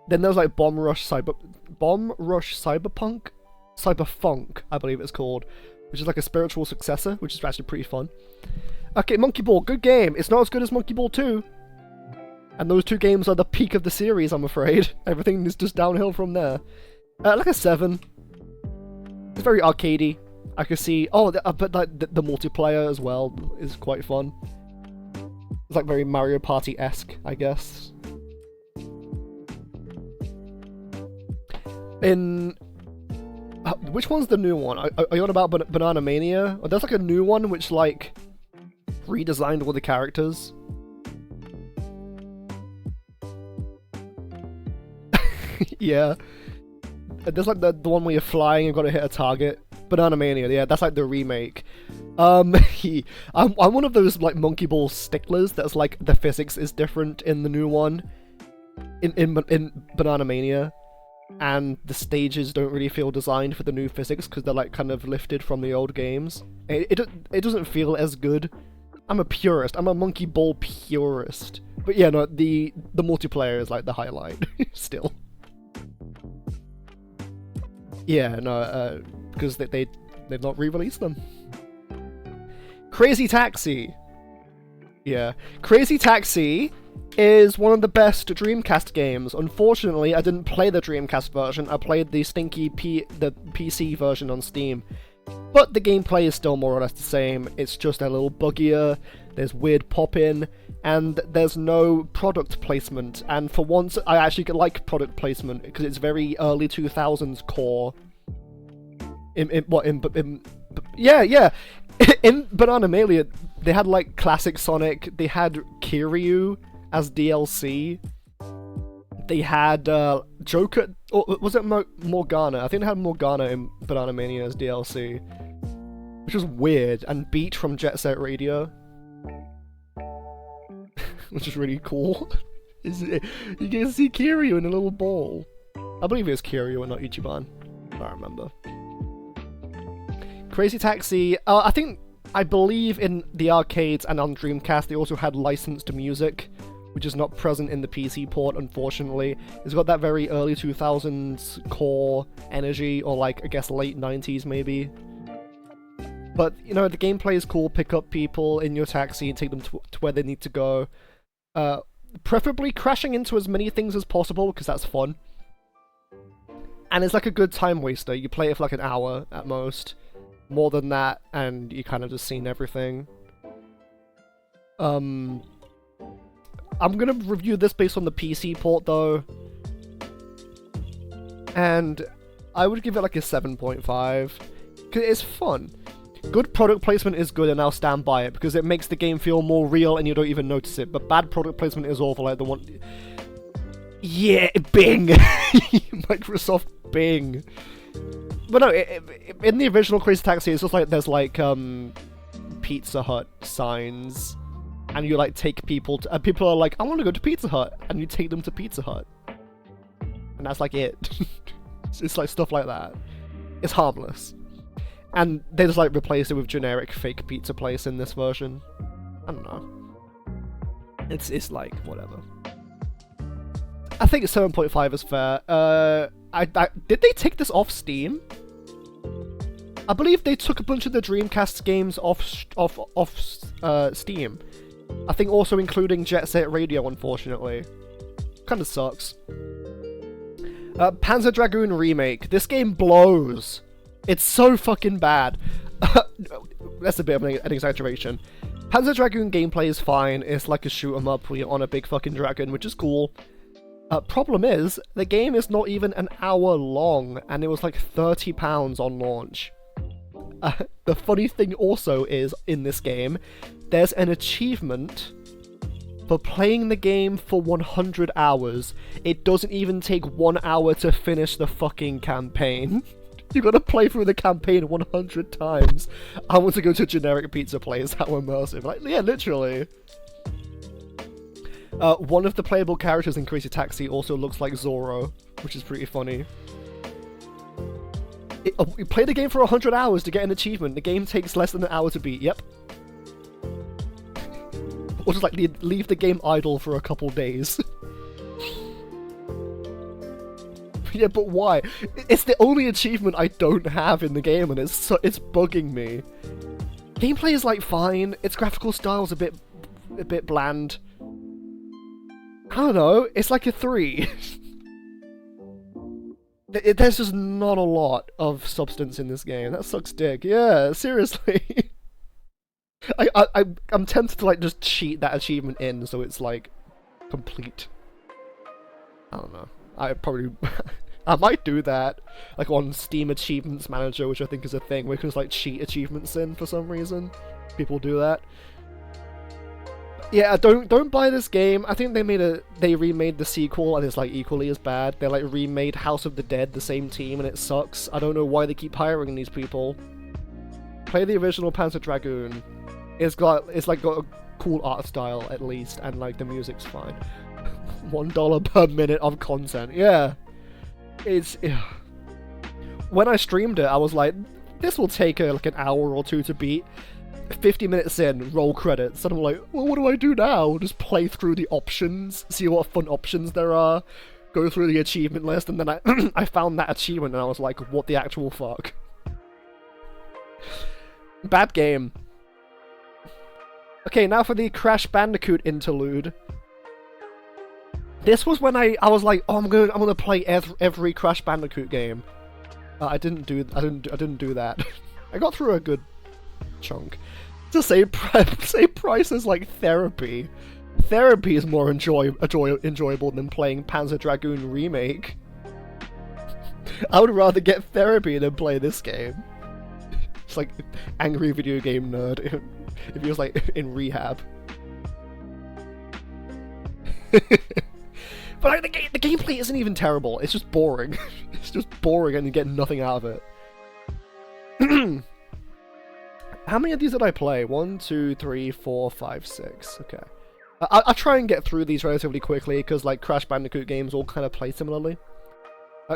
Then there's, like, Bomb Rush Cyberpunk? Cyberfunk, I believe it's called, which is, like, a spiritual successor, which is actually pretty fun. Okay, Monkey Ball, good game. It's not as good as Monkey Ball 2. And those two games are the peak of the series, I'm afraid. Everything is just downhill from there. Like a 7. It's very arcadey. I can see... Oh, but like, the multiplayer as well is quite fun. It's like very Mario Party-esque, I guess. Which one's the new one? Are you on about Banana Mania? Or there's like a new one which like redesigned all the characters. Yeah. There's like the one where you're flying and got to hit a target. Banana Mania, yeah, that's like the remake. I'm one of those like Monkey Ball sticklers that's like the physics is different in the new one. In Banana Mania. And the stages don't really feel designed for the new physics because they're like kind of lifted from the old games. It doesn't feel as good. I'm a purist. I'm a Monkey Ball purist. But yeah, no, the multiplayer is like the highlight still. Yeah, no, because they've not re-released them. Crazy Taxi. Yeah. Crazy Taxi is one of the best Dreamcast games. Unfortunately, I didn't play the Dreamcast version. I played the stinky the PC version on Steam. But the gameplay is still more or less the same. It's just a little buggier, there's weird pop-in, and there's no product placement. And for once, I actually like product placement, because it's very early 2000s core. Yeah. In Bananamania, they had like classic Sonic, they had Kiryu as DLC, they had Joker, or was it Morgana? I think they had Morgana in Bananamania as DLC, which was weird, and Beat from Jet Set Radio, which is really cool. You get to see Kiryu in a little ball. I believe it was Kiryu and not Ichiban. I don't remember. Crazy Taxi, I believe in the arcades and on Dreamcast they also had licensed music, which is not present in the PC port, unfortunately. It's got that very early 2000s core energy, or like, I guess, late 90s maybe. But, you know, the gameplay is cool. Pick up people in your taxi and take them to where they need to go. Preferably crashing into as many things as possible, because that's fun. And it's like a good time waster. You play it for like an hour at most. More than that, and you kind of just seen everything. I'm gonna review this based on the PC port though, and I would give it like a 7.5, because it's fun. Good product placement is good, and I'll stand by it, because it makes the game feel more real and you don't even notice it, but bad product placement is awful, like the one... Yeah, Bing! Microsoft Bing! But no, in the original Crazy Taxi, it's just like there's like Pizza Hut signs, and you like take people to, and people are like, I want to go to Pizza Hut, and you take them to Pizza Hut, and that's like it. It's like stuff like that. It's harmless, and they just like replace it with generic fake pizza place in this version. I don't know. It's like whatever. I think 7.5 is fair. Did they take this off Steam? I believe they took a bunch of the Dreamcast games off Steam. I think also including Jet Set Radio, unfortunately. Kinda sucks. Panzer Dragoon Remake. This game blows. It's so fucking bad. That's a bit of an exaggeration. Panzer Dragoon gameplay is fine. It's like a shoot 'em up where you're on a big fucking dragon, which is cool. Problem is, the game is not even an hour long, and it was like £30 on launch. The funny thing also is, in this game, there's an achievement for playing the game for 100 hours. It doesn't even take 1 hour to finish the fucking campaign. You gotta play through the campaign 100 times. I want to go to a generic pizza place, how immersive. Like, yeah, literally. One of the playable characters in Crazy Taxi also looks like Zoro, which is pretty funny. You play the game for 100 hours to get an achievement. The game takes less than an hour to beat, yep. Or just like leave the game idle for a couple days. Yeah, but why? It's the only achievement I don't have in the game, and it's bugging me. Gameplay is like fine. Its graphical style's a bit bland. I don't know, it's like a 3. There's just not a lot of substance in this game. That sucks dick. Yeah, seriously. I'm tempted to like just cheat that achievement in so it's like complete. I don't know. I might do that, like on Steam Achievements Manager, which I think is a thing where you can just like cheat achievements in for some reason. People do that. Yeah, don't buy this game. I think they remade the sequel and it's like equally as bad. They like remade House of the Dead, the same team, and it sucks. I don't know why they keep hiring these people. Play the original Panzer Dragoon. It's got a cool art style at least, and like the music's fine. $1 per minute of content. Yeah. When I streamed it, I was like, this will take like an hour or two to beat. 50 minutes in, roll credits, and I'm like, well, what do I do now? Just play through the options, see what fun options there are, go through the achievement list, and then I found that achievement and I was like, what the actual fuck? Bad game. Okay, now for the Crash Bandicoot interlude. This was when I was like, oh, I'm gonna play every Crash Bandicoot game. I didn't do that. I got through a good chunk. To say Price is like therapy. Therapy is more enjoyable than playing Panzer Dragoon Remake. I would rather get therapy than play this game. It's like angry video game nerd if he was like in rehab. But like, the gameplay isn't even terrible. It's just boring. It's just boring and you get nothing out of it. How many of these did I play? 1, 2, 3, 4, 5, 6. Okay. I'll try and get through these relatively quickly, because like Crash Bandicoot games all kind of play similarly.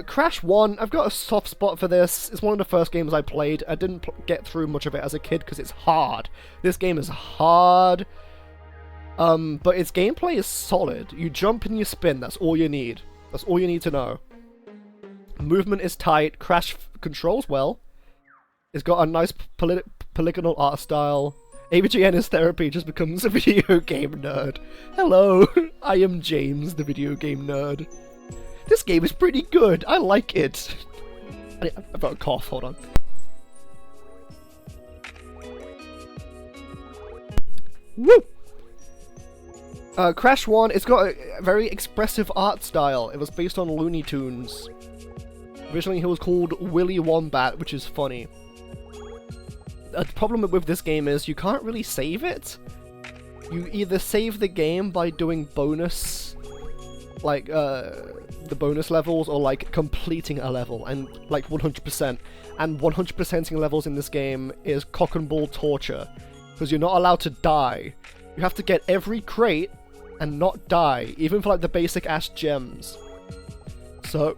Crash 1, I've got a soft spot for this. It's one of the first games I played. I didn't get through much of it as a kid because it's hard. This game is hard. But its gameplay is solid. You jump and you spin, that's all you need. That's all you need to know. Movement is tight, Crash controls well. It's got a nice polygonal art style. AVGN is therapy, just becomes a video game nerd. Hello, I am James, the video game nerd. This game is pretty good, I like it. I've got a cough, hold on. Woo! Crash 1, it's got a very expressive art style. It was based on Looney Tunes. Originally he was called Willy Wombat, which is funny. The problem with this game is you can't really save it. You either save the game by doing bonus, like, the bonus levels, or like completing a level, and like 100%. And 100%ing levels in this game is cock and ball torture, because you're not allowed to die. You have to get every crate and not die, even for like the basic ass gems. So,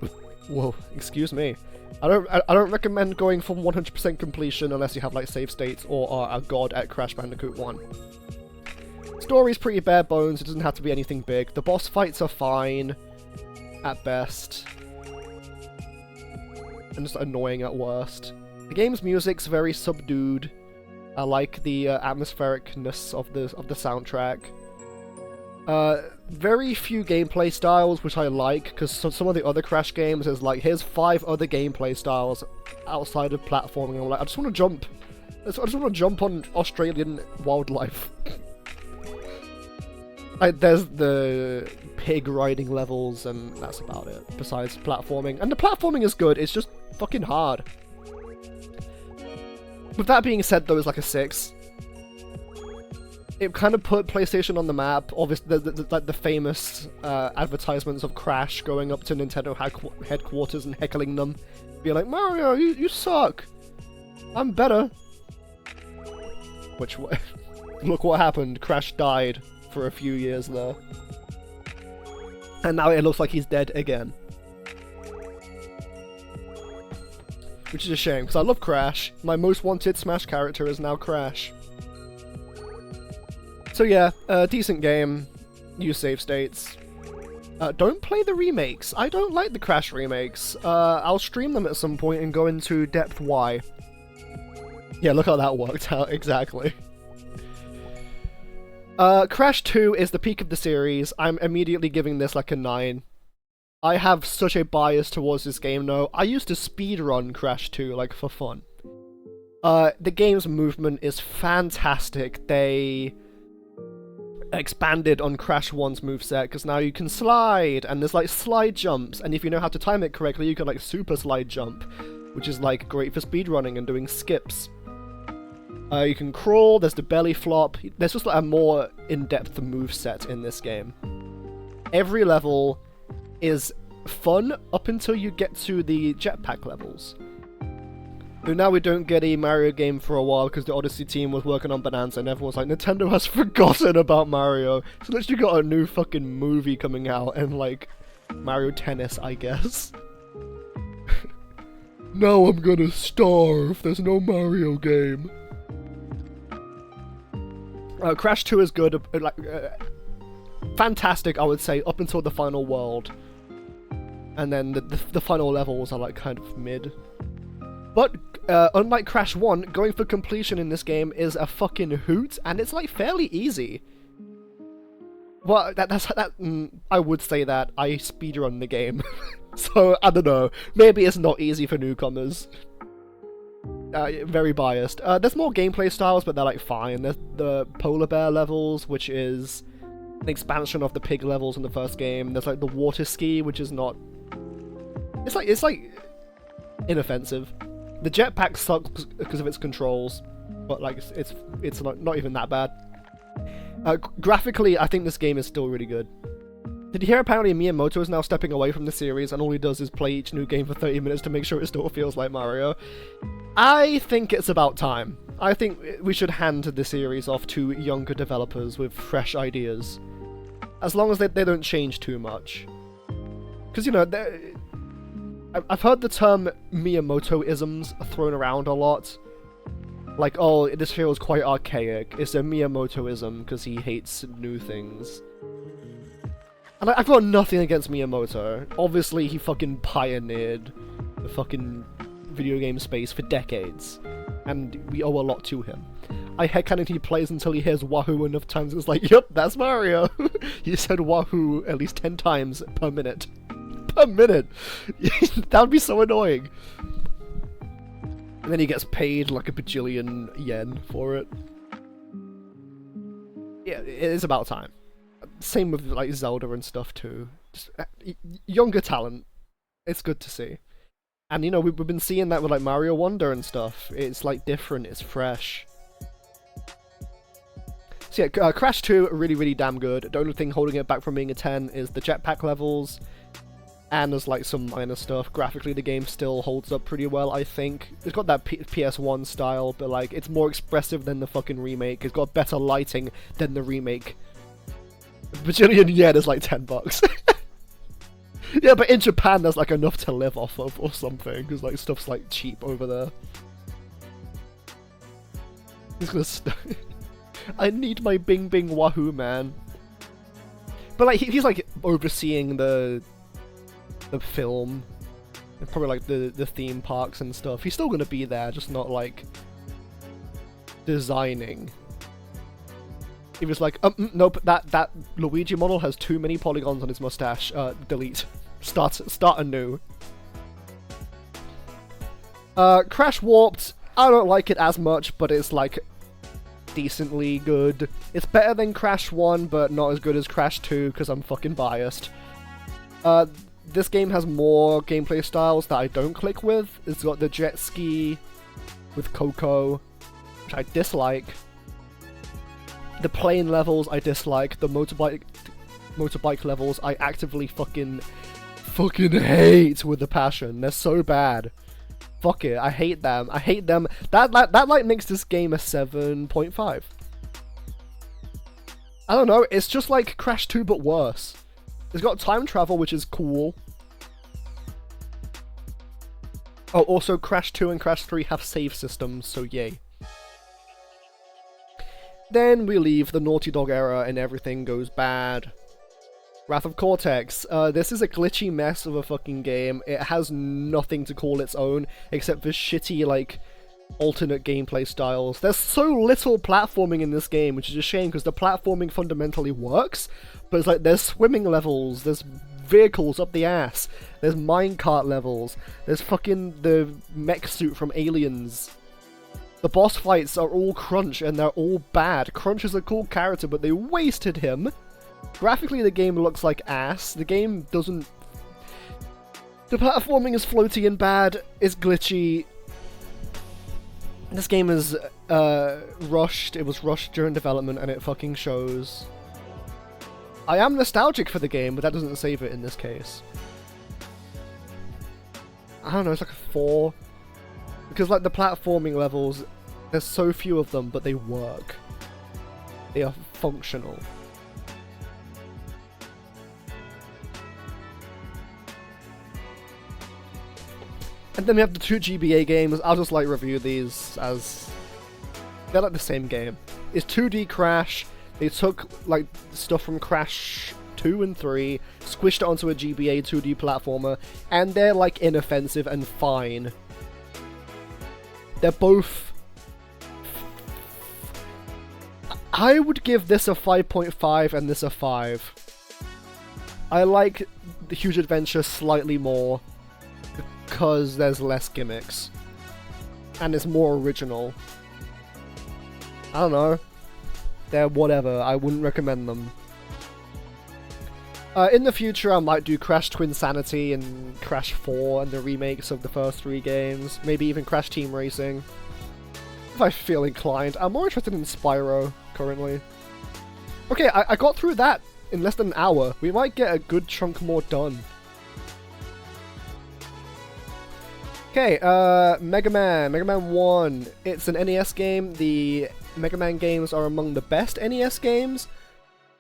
whoa, excuse me. I don't recommend going for 100% completion unless you have like save states or are a god at Crash Bandicoot 1. Story's pretty bare bones, it doesn't have to be anything big. The boss fights are fine, at best. And just annoying at worst. The game's music's very subdued. I like the atmosphericness of the soundtrack. Very few gameplay styles, which I like, because some of the other Crash games is like, here's 5 other gameplay styles outside of platforming, and I'm like, I just want to jump. I just want to jump on Australian wildlife. Like, there's the pig riding levels, and that's about it, besides platforming. And the platforming is good, it's just fucking hard. With that being said, though, it's like a 6. It kind of put PlayStation on the map. Obviously, the famous advertisements of Crash going up to Nintendo headquarters and heckling them. Being like, Mario, you suck! I'm better! Which, look what happened. Crash died for a few years there. And now it looks like he's dead again. Which is a shame, because I love Crash. My most wanted Smash character is now Crash. So yeah, decent game. Use save states. Don't play the remakes. I don't like the Crash remakes. I'll stream them at some point and go into depth why. Yeah, look how that worked out, exactly. Crash 2 is the peak of the series. I'm immediately giving this like a 9. I have such a bias towards this game though. I used to speedrun Crash 2, like, for fun. The game's movement is fantastic. They expanded on Crash 1's moveset, because now you can slide, and there's like slide jumps, and if you know how to time it correctly, you can like super slide jump, which is like great for speedrunning and doing skips. You can crawl, there's the belly flop, there's just like a more in-depth moveset in this game. Every level is fun up until you get to the jetpack levels. So now we don't get a Mario game for a while because the Odyssey team was working on Bonanza and everyone's like, Nintendo has forgotten about Mario. So literally got a new fucking movie coming out and like Mario Tennis, I guess. Now I'm gonna starve, there's no Mario game. Crash 2 is good, fantastic I would say, up until the final world. And then the final levels are like kind of mid. But unlike Crash 1, going for completion in this game is a fucking hoot, and it's like fairly easy. Well, I would say that I speedrun the game, so I don't know. Maybe it's not easy for newcomers. Very biased. There's more gameplay styles, but they're like fine. There's the polar bear levels, which is an expansion of the pig levels in the first game. There's like the water ski, which is not. It's like inoffensive. The jetpack sucks because of its controls, but like it's not even that bad. Graphically, I think this game is still really good. Did you hear apparently Miyamoto is now stepping away from the series and all he does is play each new game for 30 minutes to make sure it still feels like Mario? I think it's about time. I think we should hand the series off to younger developers with fresh ideas. As long as they don't change too much. Because, you know, I've heard the term Miyamoto-isms thrown around a lot. Like, oh, this feels quite archaic. It's a Miyamoto-ism because he hates new things. And I've got nothing against Miyamoto. Obviously, he fucking pioneered the fucking video game space for decades. And we owe a lot to him. I headcanon he plays until he hears Wahoo enough times and it's like, yep, that's Mario! He said Wahoo at least 10 times per minute. Per minute! That would be so annoying. And then he gets paid like a bajillion yen for it. Yeah, it is about time. Same with like Zelda and stuff too. Just younger talent. It's good to see. And you know, we've been seeing that with like Mario Wonder and stuff. It's like different, it's fresh. So yeah, Crash 2, really, really damn good. The only thing holding it back from being a 10 is the jetpack levels. And there's like some minor stuff. Graphically, the game still holds up pretty well, I think. It's got that PS1 style, but like, it's more expressive than the fucking remake. It's got better lighting than the remake. Bajillion yen is like $10. Yeah, but in Japan, there's like enough to live off of or something, because like stuff's like cheap over there. He's gonna I need my Bing Bing Wahoo, man. But like, he's like overseeing the film, and probably like the theme parks and stuff. He's still gonna be there, just not like designing. He was like, nope, that Luigi model has too many polygons on his mustache. Delete. Start anew. Crash Warped, I don't like it as much, but it's like decently good. It's better than Crash 1, but not as good as Crash 2, because I'm fucking biased. This game has more gameplay styles that I don't click with. It's got the jet ski with Coco, which I dislike. The plane levels I dislike. The motorbike levels I actively fucking hate with a passion. They're so bad. Fuck it, I hate them. I hate them. That like makes this game a 7.5. I don't know, it's just like Crash 2 but worse. It's got time travel, which is cool. Oh, also Crash 2 and Crash 3 have save systems, so yay. Then we leave the Naughty Dog era and everything goes bad. Wrath of Cortex. This is a glitchy mess of a fucking game. It has nothing to call its own, except for shitty, like, alternate gameplay styles. There's so little platforming in this game, which is a shame, because the platforming fundamentally works, but it's like, there's swimming levels, there's vehicles up the ass, there's minecart levels, there's fucking the mech suit from Aliens. The boss fights are all Crunch, and they're all bad. Crunch is a cool character, but they wasted him. Graphically, the game looks like ass. The game doesn't... The platforming is floaty and bad, it's glitchy. This game is rushed. It was rushed during development, and it fucking shows. I am nostalgic for the game, but that doesn't save it in this case. I don't know, it's like a 4. Because, like, the platforming levels, there's so few of them, but they work. They are functional. And then we have the 2 GBA games. I'll just, like, review these as... They're, like, the same game. It's 2D Crash. They took, like, stuff from Crash 2 and 3, squished it onto a GBA 2D platformer, and they're, like, inoffensive and fine. they're both... I would give this a 5.5 and this a 5. I like the Huge Adventure slightly more because there's less gimmicks. And it's more original. I don't know. They're whatever, I wouldn't recommend them. In the future, I might do Crash Twinsanity and Crash 4 and the remakes of the first 3 games. Maybe even Crash Team Racing. If I feel inclined. I'm more interested in Spyro, currently. Okay, I got through that in less than an hour. We might get a good chunk more done. Okay, Mega Man. Mega Man 1. It's an NES game. The Mega Man games are among the best NES games,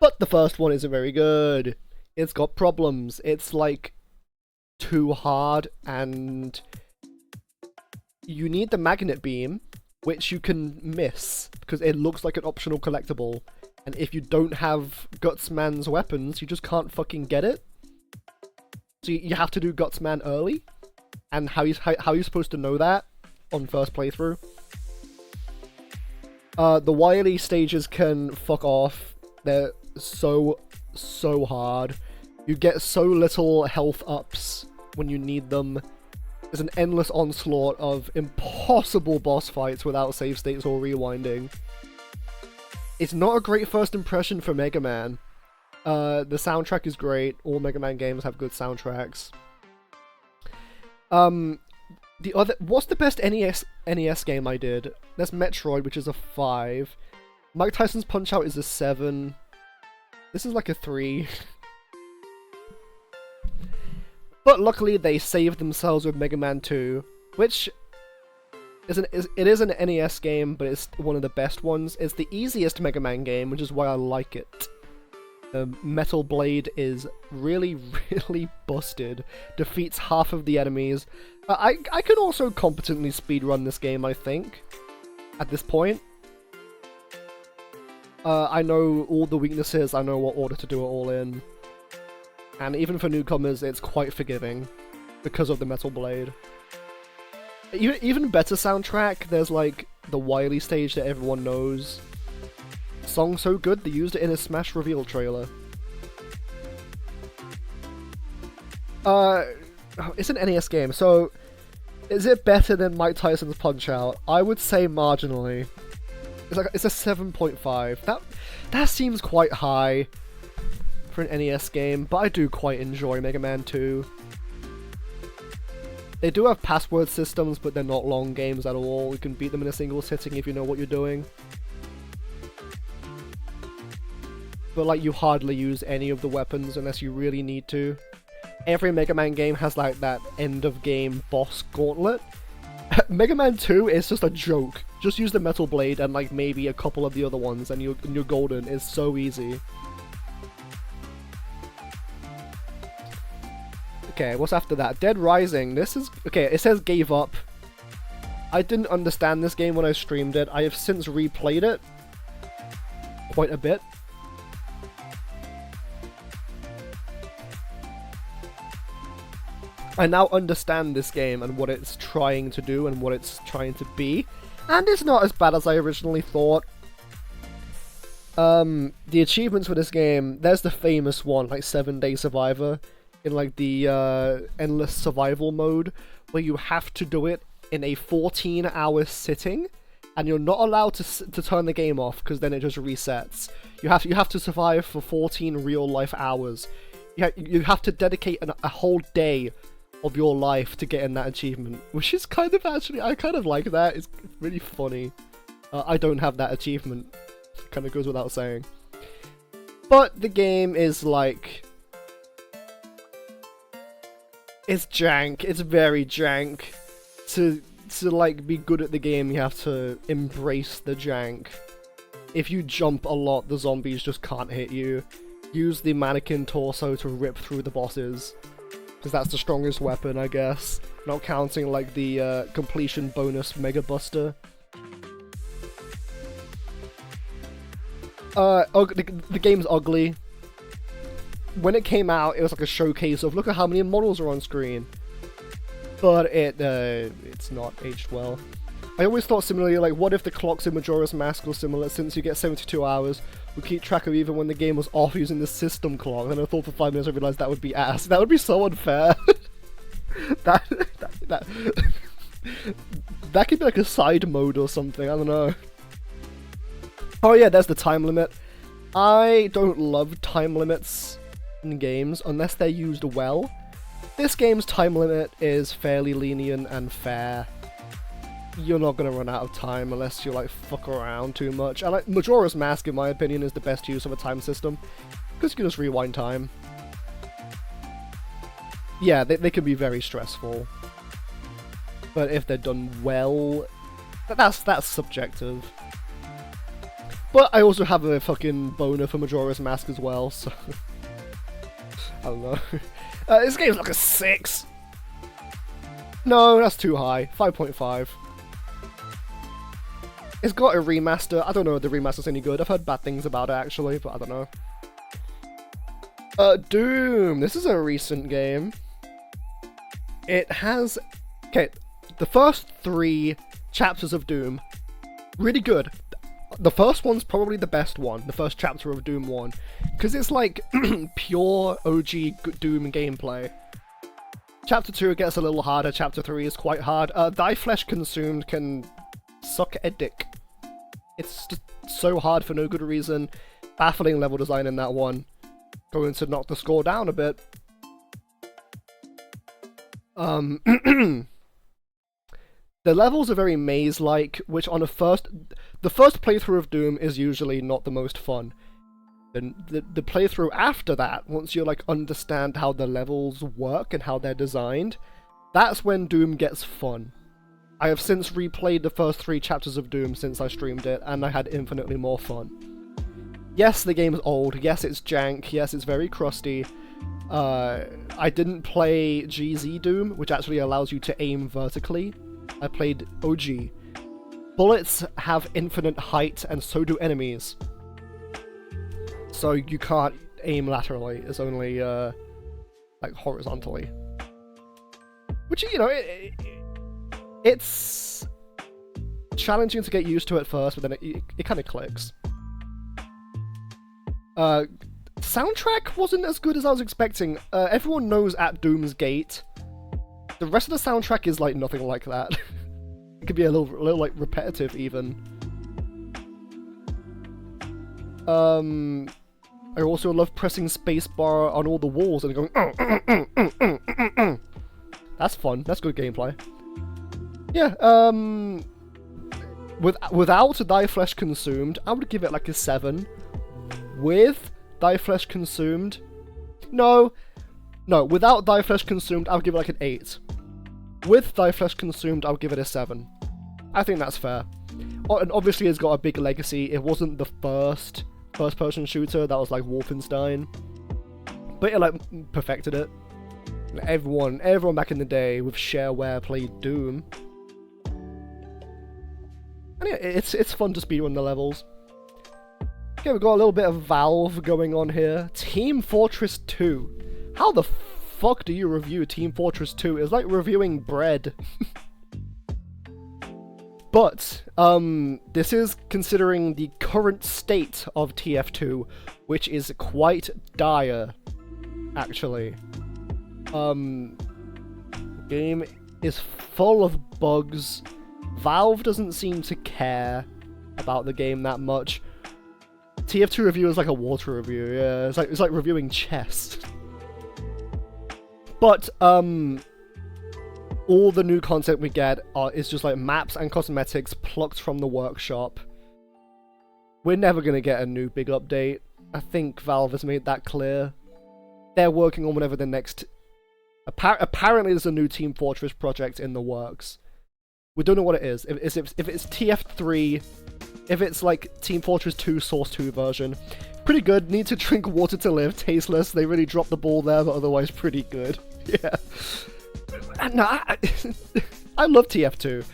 but the first one isn't very good. It's got problems. It's like too hard, and you need the magnet beam, which you can miss because it looks like an optional collectible. And if you don't have Gutsman's weapons, you just can't fucking get it. So you have to do Gutsman early. And how are you supposed to know that on first playthrough? The Wily stages can fuck off. They're so hard. You get so little health ups when you need them. There's an endless onslaught of impossible boss fights without save states or rewinding. It's not a great first impression for Mega Man. The soundtrack is great. All Mega Man games have good soundtracks. What's the best NES game I did? There's Metroid, which is a 5. Mike Tyson's Punch-Out is a 7. This is like a 3. But luckily they saved themselves with Mega Man 2, which it is an NES game, but it's one of the best ones. It's the easiest Mega Man game, which is why I like it. Metal Blade is really busted. Defeats half of the enemies. I can also competently speedrun this game, I think. At this point. I know all the weaknesses, I know what order to do it all in. And even for newcomers, it's quite forgiving. Because of the Metal Blade. Even better soundtrack, there's like the Wily stage that everyone knows. Song so good, they used it in a Smash reveal trailer. It's an NES game, so is it better than Mike Tyson's Punch-Out? I would say marginally. It's a 7.5. That seems quite high for an NES game, but I do quite enjoy Mega Man 2. They do have password systems, but they're not long games at all. You can beat them in a single sitting if you know what you're doing. But like, you hardly use any of the weapons unless you really need to. Every Mega Man game has like that end of game boss gauntlet. Mega Man 2 is just a joke. Just use the Metal Blade and like maybe a couple of the other ones and you're golden. It's so easy. Okay, what's after that? Dead Rising. This is... okay, it says gave up. I didn't understand this game when I streamed it. I have since replayed it quite a bit. I now understand this game and what it's trying to do and what it's trying to be. And it's not as bad as I originally thought. The achievements for this game, there's the famous one, like 7-Day Survivor. In like the endless survival mode, where you have to do it in a 14-hour sitting, and you're not allowed to turn the game off because then it just resets. You have to survive for 14 real-life hours. You have to dedicate a whole day of your life to get in that achievement, which is kind of actually, I kind of like that. It's really funny. I don't have that achievement. Kind of goes without saying. But the game is like... it's jank. It's very jank. To like be good at the game, you have to embrace the jank. If you jump a lot, the zombies just can't hit you. Use the mannequin torso to rip through the bosses, because that's the strongest weapon, I guess. Not counting like the completion bonus Mega Buster. The game's ugly. When it came out, it was like a showcase of look at how many models are on screen. But it's not aged well. I always thought similarly, like, what if the clocks in Majora's Mask were similar, since you get 72 hours, we keep track of even when the game was off using the system clock, and I thought for 5 minutes I realised that would be ass. That would be so unfair. that could be like a side mode or something, I don't know. Oh yeah, there's the time limit. I don't love time limits in games unless they're used well. This game's time limit is fairly lenient and fair. You're not gonna run out of time unless you like fuck around too much. And like Majora's Mask, in my opinion, is the best use of a time system because you can just rewind time. Yeah, they can be very stressful, but if they're done well, that's subjective. But I also have a fucking boner for Majora's Mask as well, so I don't know. This game's like a 6. No, that's too high. 5.5. It's got a remaster. I don't know if the remaster's any good. I've heard bad things about it actually, but I don't know. Doom. This is a recent game. It has... Okay, the first 3 chapters of Doom, really good. The first one's probably the best one, the first chapter of Doom 1, because it's like pure OG Doom gameplay. Chapter 2 gets a little harder, chapter 3 is quite hard. Thy Flesh Consumed can suck a dick. It's just so hard for no good reason. Baffling level design in that one. Going to knock the score down a bit. The levels are very maze-like, which on the first playthrough of Doom is usually not the most fun. Then the playthrough after that, once you like understand how the levels work and how they're designed, that's when Doom gets fun. I have since replayed the first 3 chapters of Doom since I streamed it, and I had infinitely more fun. Yes, the game's old, yes it's jank, yes it's very crusty. I didn't play GZ Doom, which actually allows you to aim vertically. I played OG. Bullets have infinite height, and so do enemies. So you can't aim laterally, it's only, like, horizontally. Which, you know, it's challenging to get used to at first, but then it kind of clicks. Soundtrack wasn't as good as I was expecting. Everyone knows At Doom's Gate. The rest of the soundtrack is like nothing like that. It could be a little like repetitive even. I also love pressing spacebar on all the walls and going. That's fun. That's good gameplay. Yeah. Without Thy Flesh Consumed, I would give it like a 7. With Thy Flesh Consumed, no, without Thy Flesh Consumed, I'll give it like an 8. With Thy Flesh Consumed, I'll give it a 7. I think that's fair. And obviously it's got a big legacy. It wasn't the first-person shooter that was like Wolfenstein, but it like perfected it. Everyone back in the day with shareware played Doom. And yeah, it's fun to speedrun the levels. Okay, we've got a little bit of Valve going on here. Team Fortress 2. How the fuck do you review Team Fortress 2? It's like reviewing bread. But, this is considering the current state of TF2, which is quite dire, actually. Game is full of bugs. Valve doesn't seem to care about the game that much. TF2 review is like a water review, yeah. It's like reviewing chess. But, all the new content we get is just like maps and cosmetics plucked from the workshop. We're never gonna get a new big update. I think Valve has made that clear. They're working on whatever the next... Apparently there's a new Team Fortress project in the works. We don't know what it is. If it's TF3, if it's like Team Fortress 2 Source 2 version. Pretty good. Need to drink water to live. Tasteless. They really dropped the ball there, but otherwise pretty good. Yeah. No, I love TF2.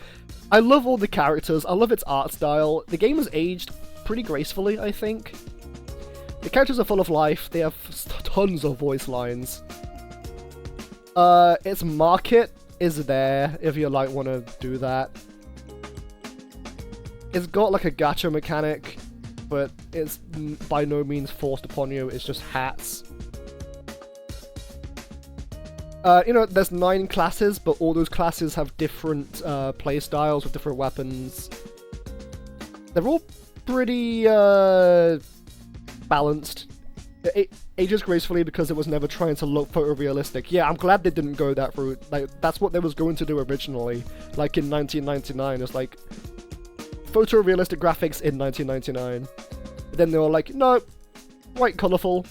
I love all the characters. I love its art style. The game has aged pretty gracefully, I think. The characters are full of life. They have tons of voice lines. Its market is there if you like want to do that. It's got like a gacha mechanic, but it's by no means forced upon you, it's just hats. You know, there's 9 classes, but all those classes have different playstyles with different weapons. They're all pretty balanced. It ages gracefully because it was never trying to look photorealistic. Yeah, I'm glad they didn't go that route. Like, that's what they was going to do originally. Like in 1999, it's like photorealistic graphics in 1999. But then they were like, no, quite colourful.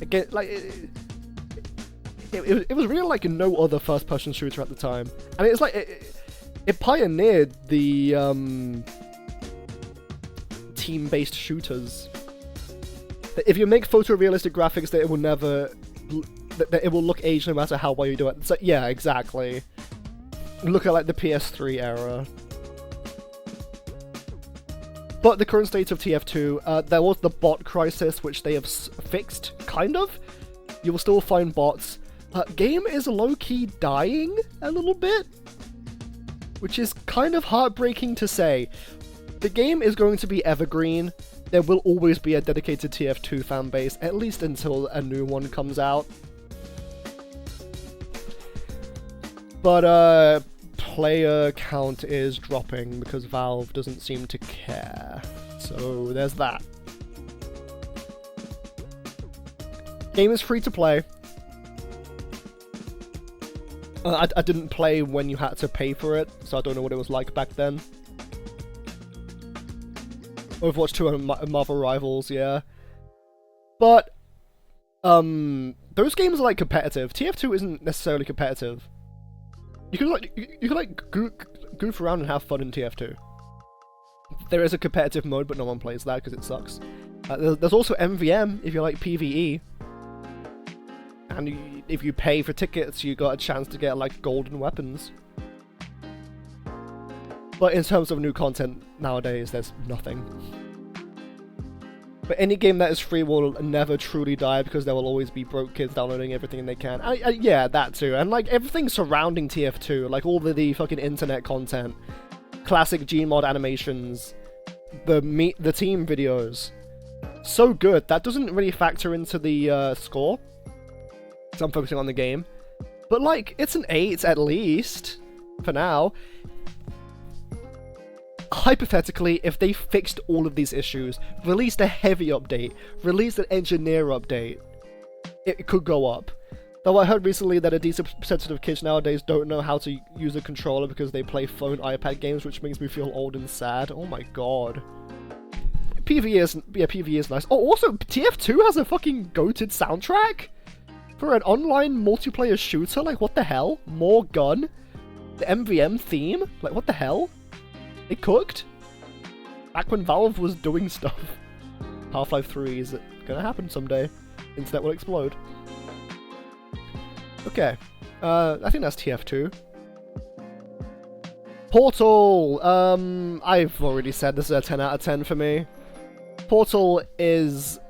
Again, like it was really like no other first-person shooter at the time, and it's like it pioneered the team-based shooters. If you make photorealistic graphics, that it will never, that it will look aged no matter how well you do it. So, yeah, exactly. Look at like the PS3 era. But the current state of TF2, there was the bot crisis, which they have fixed, kind of. You will still find bots. Game is low-key dying a little bit, which is kind of heartbreaking to say. The game is going to be evergreen. There will always be a dedicated TF2 fanbase, at least until a new one comes out. But, player count is dropping because Valve doesn't seem to care. So, there's that. Game is free to play. I didn't play when you had to pay for it, so I don't know what it was like back then. Overwatch 2 and Marvel Rivals, yeah. But, those games are like competitive. TF2 isn't necessarily competitive. You can goof around and have fun in TF2. There is a competitive mode, but no one plays that because it sucks. There's also MVM if you like PvE. And if you pay for tickets, you got a chance to get, like, golden weapons. But in terms of new content nowadays, there's nothing. But any game that is free will never truly die because there will always be broke kids downloading everything they can. Yeah, that too. And, like, everything surrounding TF2, like all the fucking internet content, classic Gmod animations, the team videos. So good. That doesn't really factor into the score. So I'm focusing on the game. But, like, it's an 8 at least, for now. Hypothetically, if they fixed all of these issues, released a heavy update, released an engineer update, it could go up. Though I heard recently that a decent percentage of kids nowadays don't know how to use a controller because they play phone, iPad games, which makes me feel old and sad. Oh my god. PvE is nice. Oh, also, TF2 has a fucking goated soundtrack? For an online multiplayer shooter? Like, what the hell? More gun? The MVM theme? Like, what the hell? They cooked? Back when Valve was doing stuff. Half-Life 3 is gonna happen someday. Internet will explode. Okay. I think that's TF2. Portal! I've already said this is a 10 out of 10 for me. Portal is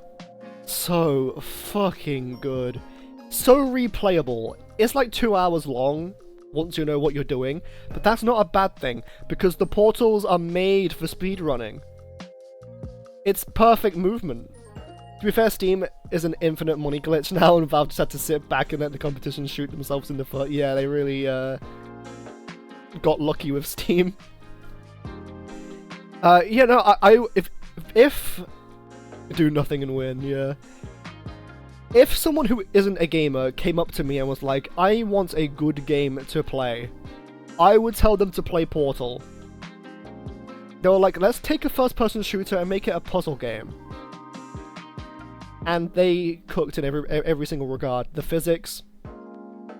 so fucking good. So replayable. It's like 2 hours long, once you know what you're doing, but that's not a bad thing, because the portals are made for speedrunning. It's perfect movement. To be fair, Steam is an infinite money glitch now, and Valve just had to sit back and let the competition shoot themselves in the foot. Yeah, they really got lucky with Steam. Yeah, no, if do nothing and win, yeah. If someone who isn't a gamer came up to me and was like, I want a good game to play, I would tell them to play Portal. They were like, let's take a first-person shooter and make it a puzzle game. And they cooked in every single regard. The physics,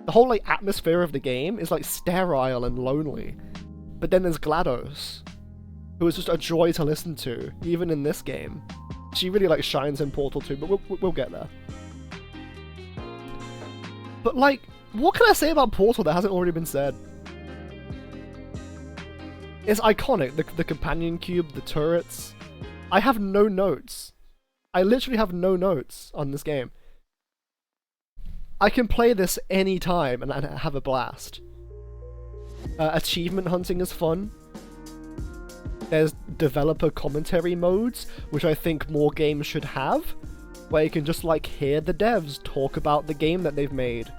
the whole like atmosphere of the game is like sterile and lonely. But then there's GLaDOS, who is just a joy to listen to, even in this game. She really like shines in Portal 2, but we'll get there. But, like, what can I say about Portal that hasn't already been said? It's iconic. The companion cube, the turrets. I have no notes. I literally have no notes on this game. I can play this any time and have a blast. Achievement hunting is fun. there's developer commentary modes, which I think more games should have, where you can just like hear the devs talk about the game that they've made.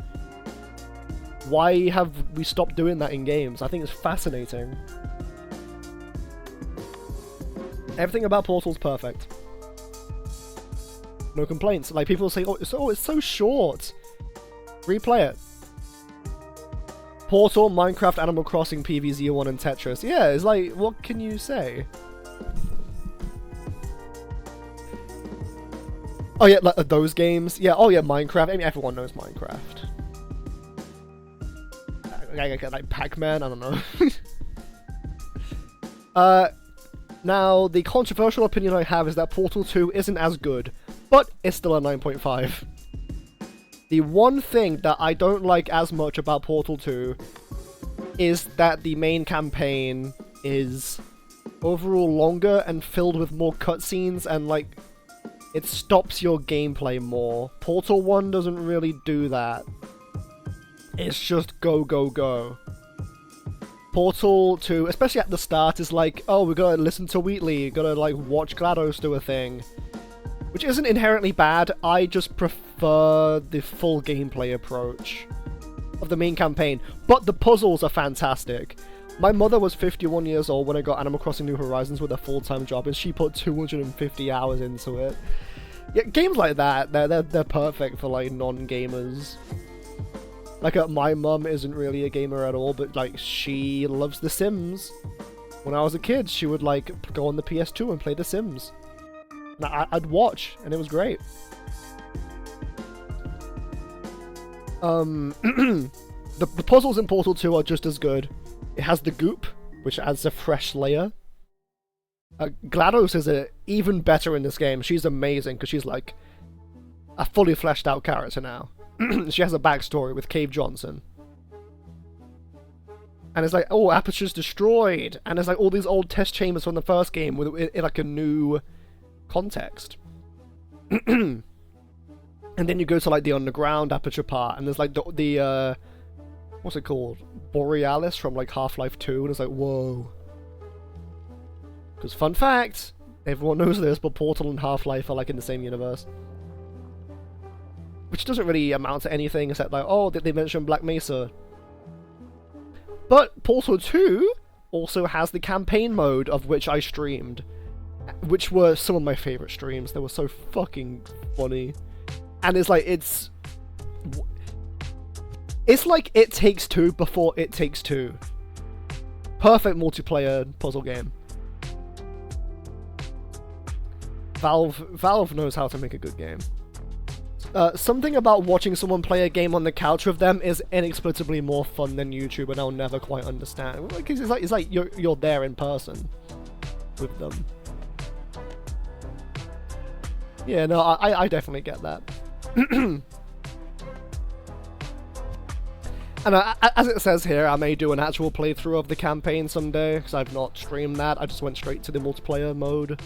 Why have we stopped doing that in games? I think it's fascinating. Everything about Portal's perfect. No complaints. Like, people say, oh, it's so short. Replay it. Portal, Minecraft, Animal Crossing, PvZ1, and Tetris. Yeah, it's like, what can you say? Oh yeah, like, those games. Yeah, oh yeah, Minecraft. I mean, everyone knows Minecraft. Like Pac-Man, I don't know. Now, the controversial opinion I have is that Portal 2 isn't as good, but it's still a 9.5. The one thing that I don't like as much about Portal 2 is that the main campaign is overall longer and filled with more cutscenes, and like, it stops your gameplay more. Portal 1 doesn't really do that. It's just go, go, go. Portal 2, especially at the start, is like, oh, we gotta listen to Wheatley, gotta like watch GLaDOS do a thing. Which isn't inherently bad, I just prefer the full gameplay approach of the main campaign. But the puzzles are fantastic. My mother was 51 years old when I got Animal Crossing New Horizons with a full-time job, and she put 250 hours into it. Yeah, games like that, they're perfect for like non-gamers. Like, my mum isn't really a gamer at all, but like, she loves The Sims. When I was a kid, she would like go on the PS2 and play The Sims. And I'd watch, and it was great. The puzzles in Portal 2 are just as good. It has the goop, which adds a fresh layer. GLaDOS is even better in this game. She's amazing, because she's like a fully fleshed out character now. She has a backstory with Cave Johnson. And it's like, oh, Aperture's destroyed. And there's like all these old test chambers from the first game with in like a new context. And then you go to like the underground Aperture part, and there's like the what's it called? Borealis from like Half-Life 2, and it's like, whoa. Because fun fact, everyone knows this, but Portal and Half-Life are like in the same universe. Which doesn't really amount to anything except like, oh, did they mention Black Mesa? But Portal 2 also has the campaign mode, of which I streamed. Which were some of my favourite streams. They were so fucking funny. And it's like, it's like It Takes Two before It Takes Two. Perfect multiplayer puzzle game. Valve knows how to make a good game. Something about watching someone play a game on the couch with them is inexplicably more fun than YouTube, and I'll never quite understand. It's like you're there in person with them. Yeah, no, I definitely get that. And as it says here, I may do an actual playthrough of the campaign someday, because I've not streamed that. I just went straight to the multiplayer mode.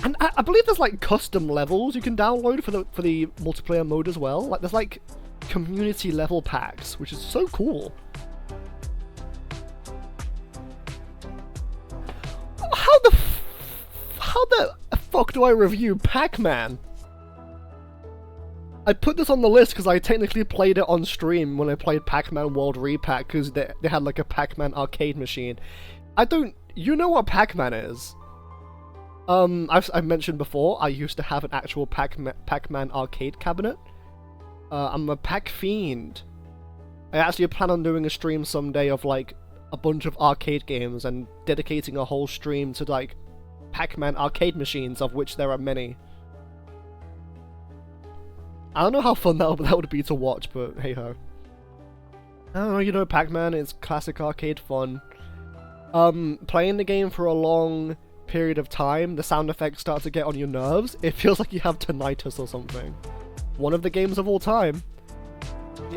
And I believe there's like custom levels you can download for the multiplayer mode as well. Like, there's like community level packs, which is so cool. How the fuck do I review Pac-Man? I put this on the list because I technically played it on stream when I played Pac-Man World Repack, because they had like a Pac-Man arcade machine. You know what Pac-Man is? I've mentioned before, I used to have an actual Pac-Man arcade cabinet. I'm a Pac fiend. I actually plan on doing a stream someday of like a bunch of arcade games and dedicating a whole stream to like Pac-Man arcade machines, of which there are many. I don't know how fun that would be to watch, but hey ho. I don't know, you know, Pac-Man is classic arcade fun. Playing the game for a long period of time, the sound effects start to get on your nerves. It feels like you have tinnitus or something. One of the games of all time.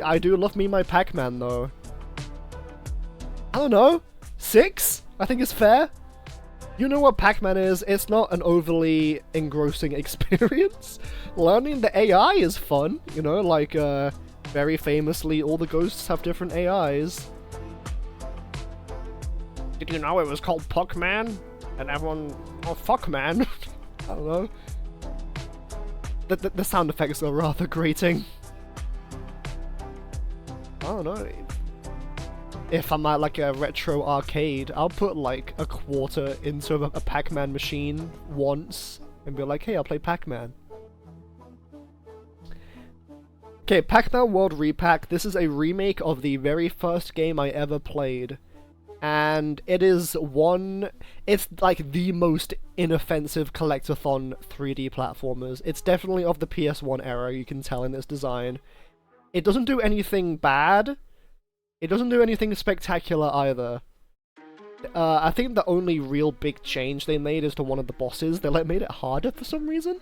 I do love me my Pac-Man though. I don't know, 6? I think it's fair. You know what Pac-Man is, it's not an overly engrossing experience. Learning the AI is fun, you know, like, very famously, all the ghosts have different AIs. did you know it was called Puckman? And everyone, oh fuck man. I don't know. The sound effects are rather grating. I don't know. If I'm at like a retro arcade, I'll put like a quarter into a Pac-Man machine once and be like, hey, I'll play Pac-Man. Okay, Pac-Man World Repack. This is a remake of the very first game I ever played. And it is it's like the most inoffensive collectathon 3D platformers. It's definitely of the PS1 era, you can tell in its design. It doesn't do anything bad. It doesn't do anything spectacular either. I think the only real big change they made is to one of the bosses. They like made it harder for some reason.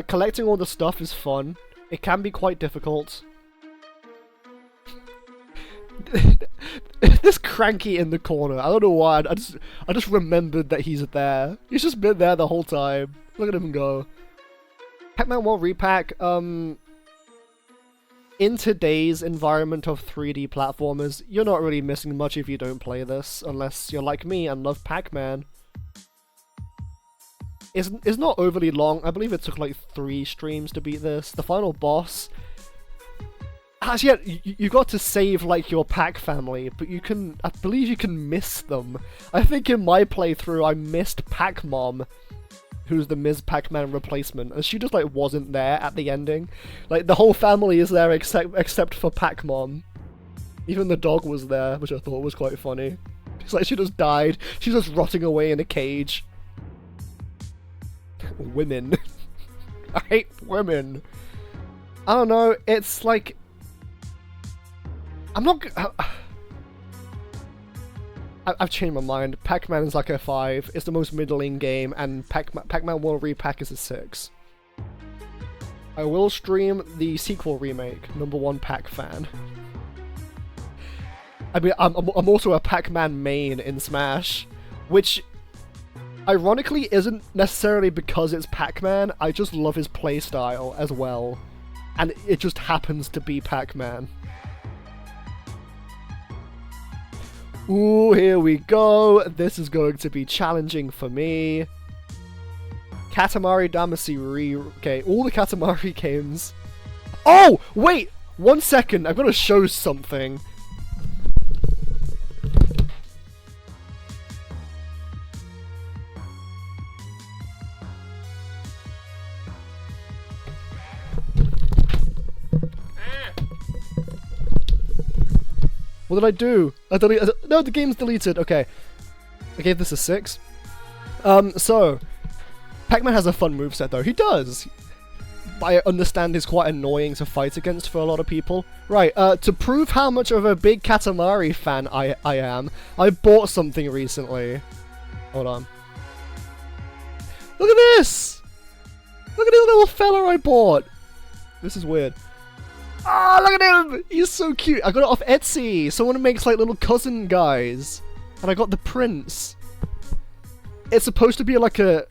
Collecting all the stuff is fun. It can be quite difficult. This Cranky in the corner. I don't know why. I just remembered that he's there. He's just been there the whole time. Look at him go. Pac-Man World Repack. In today's environment of 3D platformers, you're not really missing much if you don't play this, unless you're like me and love Pac-Man. It's not overly long. I believe it took like 3 streams to beat this. The final boss. Actually, yeah, you got to save like your Pac family, but I believe you can miss them. I think in my playthrough I missed Pac-Mom, who's the Ms. Pac-Man replacement, and she just like wasn't there at the ending. Like the whole family is there except for Pac-Mom. Even the dog was there, which I thought was quite funny. It's like she just died. She's just rotting away in a cage. Women. I hate women. I don't know, it's like... I'm not... I've changed my mind. Pac-Man is like a 5, it's the most middling game, and Pac-Man World Repack is a 6. I will stream the sequel remake, #1 Pac fan. I mean, I'm also a Pac-Man main in Smash, which ironically isn't necessarily because it's Pac-Man, I just love his playstyle as well. And it just happens to be Pac-Man. Ooh, here we go. This is going to be challenging for me. Katamari Damacy Okay, all the Katamari games. Oh, wait! 1 second, I'm gonna show something. What did I do? No, the game's deleted. Okay. I gave this a 6. So, Pac-Man has a fun moveset though. He does! I understand is quite annoying to fight against for a lot of people. Right, to prove how much of a big Katamari fan I am, I bought something recently. Hold on. Look at this! Look at this little fella I bought! This is weird. Ah, look at him! He's so cute! I got it off Etsy! Someone makes like little cousin guys. And I got the prints. It's supposed to be like a...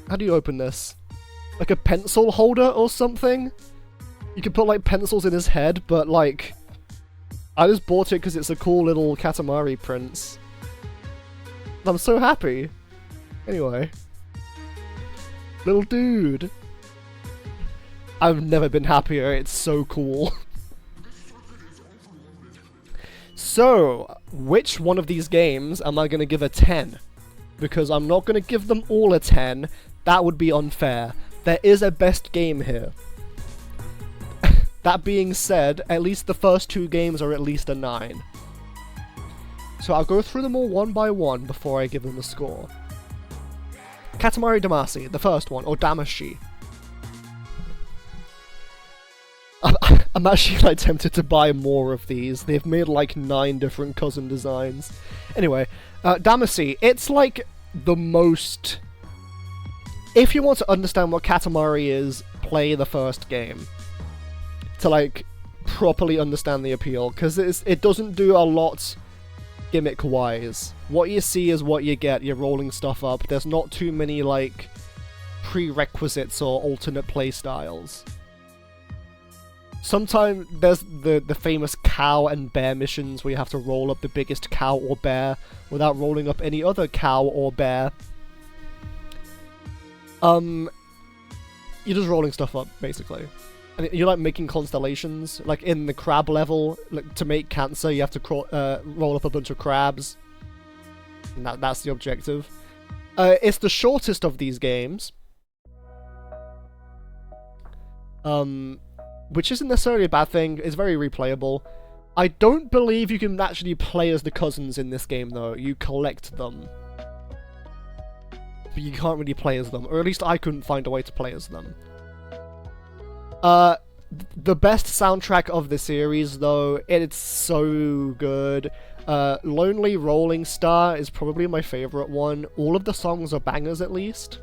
How do you open this? Like a pencil holder or something? You can put like pencils in his head, but like... I just bought it because it's a cool little Katamari prints. I'm so happy. Anyway. Little dude. I've never been happier, it's so cool. So, which one of these games am I going to give a 10? Because I'm not going to give them all a 10, that would be unfair. There is a best game here. That being said, at least the first 2 games are at least a 9. So I'll go through them all one by one before I give them a score. Katamari Damacy, the first one, or Damacy. I'm actually like tempted to buy more of these. They've made like 9 different cousin designs. Anyway, Damacy, it's like the most... If you want to understand what Katamari is, play the first game. To like, properly understand the appeal, because it doesn't do a lot gimmick-wise. What you see is what you get, you're rolling stuff up. There's not too many like, prerequisites or alternate playstyles. Sometimes there's the famous cow and bear missions where you have to roll up the biggest cow or bear without rolling up any other cow or bear. You're just rolling stuff up, basically. And you're like making constellations. Like in the crab level, like, to make cancer, you have to roll up a bunch of crabs. And that's the objective. It's the shortest of these games. Which isn't necessarily a bad thing. It's very replayable. I don't believe you can actually play as the cousins in this game, though. You collect them. But you can't really play as them. Or at least I couldn't find a way to play as them. The best soundtrack of the series, though, it's so good. Lonely Rolling Star is probably my favorite one. All of the songs are bangers, at least.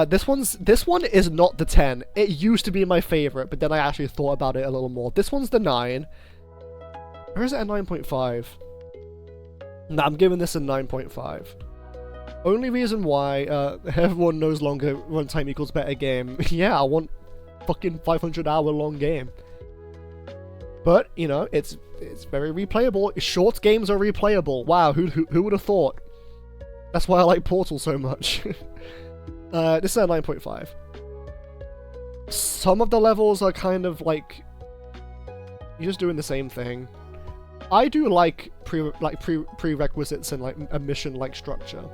This one is not the 10. It used to be my favorite, but then I actually thought about it a little more. This one's the 9. Or is it a 9.5? Nah, I'm giving this a 9.5. Only reason why everyone knows longer runtime equals better game. Yeah, I want fucking 500-hour long game. But, you know, it's very replayable. Short games are replayable. Wow, who would have thought? That's why I like Portal so much. This is a 9.5. Some of the levels are kind of like you're just doing the same thing. I do like prerequisites and like a mission-like structure.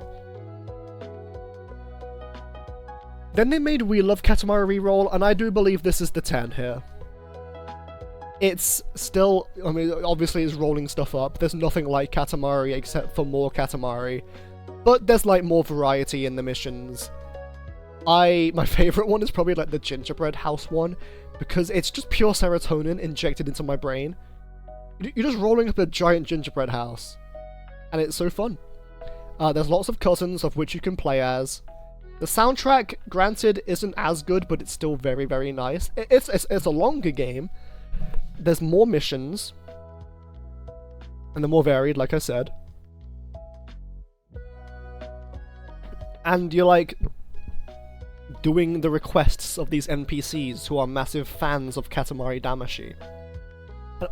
Then they made We Love Katamari Reroll, and I do believe this is the 10 here. It's still, I mean, obviously it's rolling stuff up. There's nothing like Katamari except for more Katamari. But there's like more variety in the missions. My favorite one is probably like the gingerbread house one, because it's just pure serotonin injected into my brain. You're just rolling up a giant gingerbread house, and it's so fun. There's lots of cousins of which you can play as. The soundtrack, granted, isn't as good, but it's still very, very nice. It's a longer game. There's more missions, and they're more varied, like I said. And you're like doing the requests of these NPCs who are massive fans of Katamari Damacy.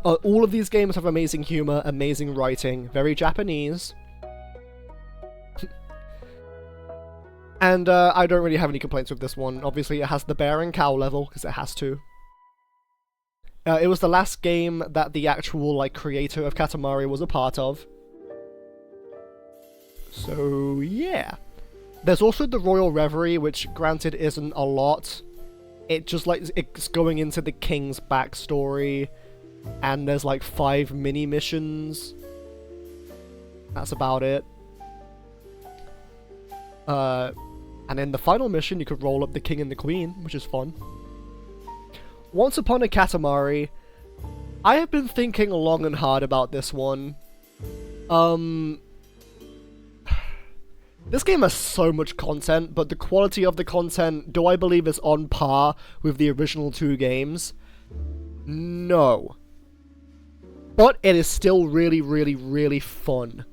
All of these games have amazing humor, amazing writing, very Japanese. And I don't really have any complaints with this one. Obviously, it has the bear and cow level, because it has to. It was the last game that the actual like creator of Katamari was a part of. So, yeah. There's also the Royal Reverie, which granted isn't a lot. It just like, it's going into the king's backstory, and there's like 5 mini missions. That's about it. And in the final mission, you could roll up the king and the queen, which is fun. Once Upon a Katamari, I have been thinking long and hard about this one. This game has so much content, but the quality of the content, do I believe is on par with the original 2 games? No. But it is still really, really, really fun.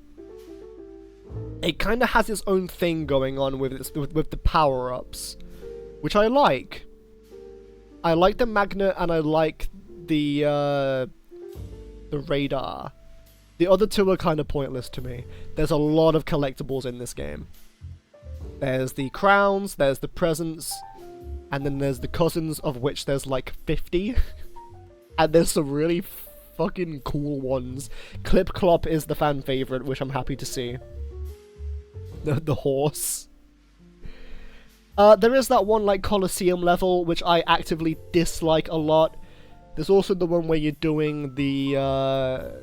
It kind of has its own thing going on with the power-ups, which I like. I like the magnet and I like the radar. The other 2 are kind of pointless to me. There's a lot of collectibles in this game. There's the crowns, there's the presents, and then there's the cousins, of which there's like 50. And there's some really fucking cool ones. Clip Clop is the fan favorite, which I'm happy to see. The horse. There is that one like Colosseum level, which I actively dislike a lot. There's also the one where you're doing the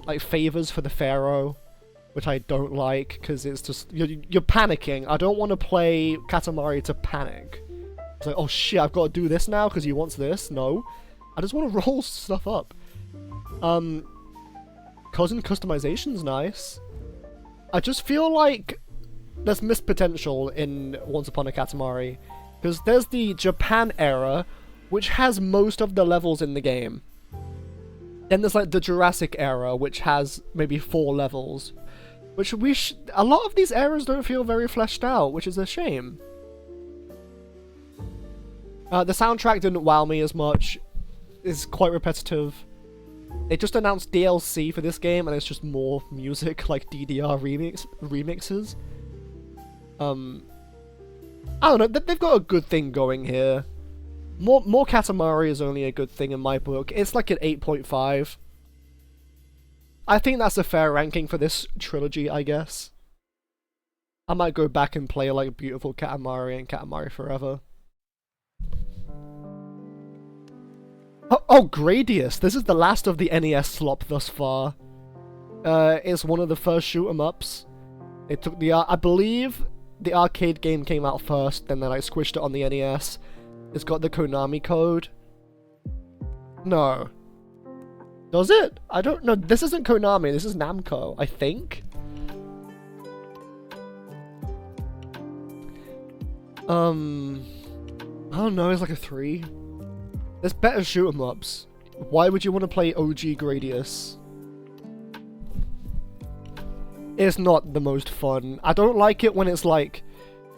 like favors for the pharaoh, which I don't like because it's just you're panicking. I don't want to play Katamari to panic. It's like, oh shit, I've got to do this now because he wants this. No, I just want to roll stuff up. Cousin customization's nice. I just feel like there's missed potential in Once Upon a Katamari, because there's the Japan era, which has most of the levels in the game. Then there's like the Jurassic era, which has maybe 4 levels, which a lot of these eras don't feel very fleshed out, which is a shame. The soundtrack didn't wow me as much. It's quite repetitive. They just announced DLC for this game, and it's just more music, like DDR remixes. I don't know, they've got a good thing going here. More Katamari is only a good thing in my book. It's like an 8.5. I think that's a fair ranking for this trilogy, I guess. I might go back and play like Beautiful Katamari and Katamari Forever. Oh, Gradius! This is the last of the NES slop thus far. It's one of the first shoot-'em-ups. It took the I believe the arcade game came out first, then they like squished it on the NES. It's got the Konami code. No. Does it? I don't know. This isn't Konami, this is Namco, I think. I don't know, it's like a 3. There's better shoot-'em-ups. Why would you want to play OG Gradius? It's not the most fun. I don't like it when it's like,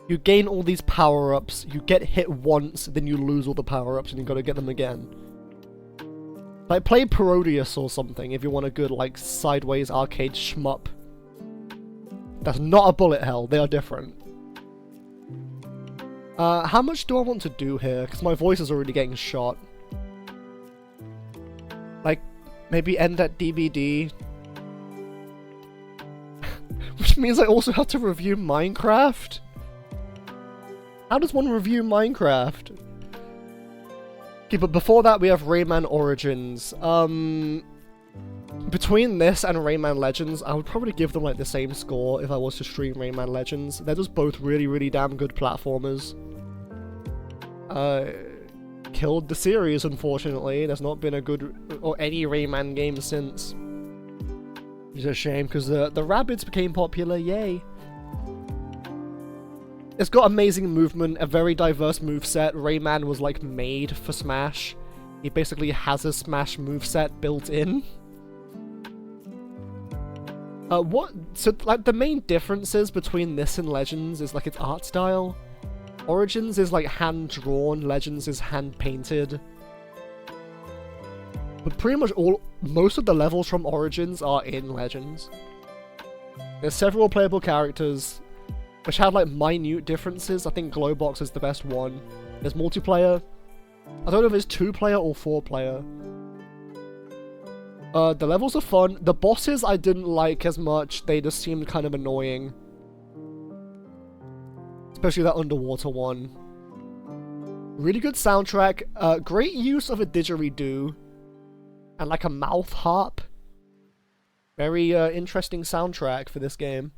you gain all these power-ups, you get hit once, then you lose all the power-ups and you gotta get them again. Like, play Parodius or something if you want a good, like, sideways arcade shmup. That's not a bullet hell, they are different. How much do I want to do here? Because my voice is already getting shot. Like, maybe end at DBD. Which means I also have to review Minecraft? How does one review Minecraft? Okay, but before that we have Rayman Origins. Between this and Rayman Legends, I would probably give them like the same score if I was to stream Rayman Legends. They're just both really, really damn good platformers. Killed the series, unfortunately. There's not been a good or any Rayman game since. It's a shame because the Rabbids became popular. Yay! It's got amazing movement, a very diverse moveset. Rayman was like made for Smash. He basically has a Smash moveset built in. So like the main differences between this and Legends is like its art style. Origins is like hand-drawn, Legends is hand-painted. But pretty much most of the levels from Origins are in Legends. There's several playable characters, which have like minute differences. I think Glowbox is the best one. There's multiplayer. I don't know if it's 2-player or 4-player. The levels are fun. The bosses I didn't like as much. They just seemed kind of annoying. Especially that underwater one. Really good soundtrack. Great use of a didgeridoo. And like a mouth harp. Very interesting soundtrack for this game.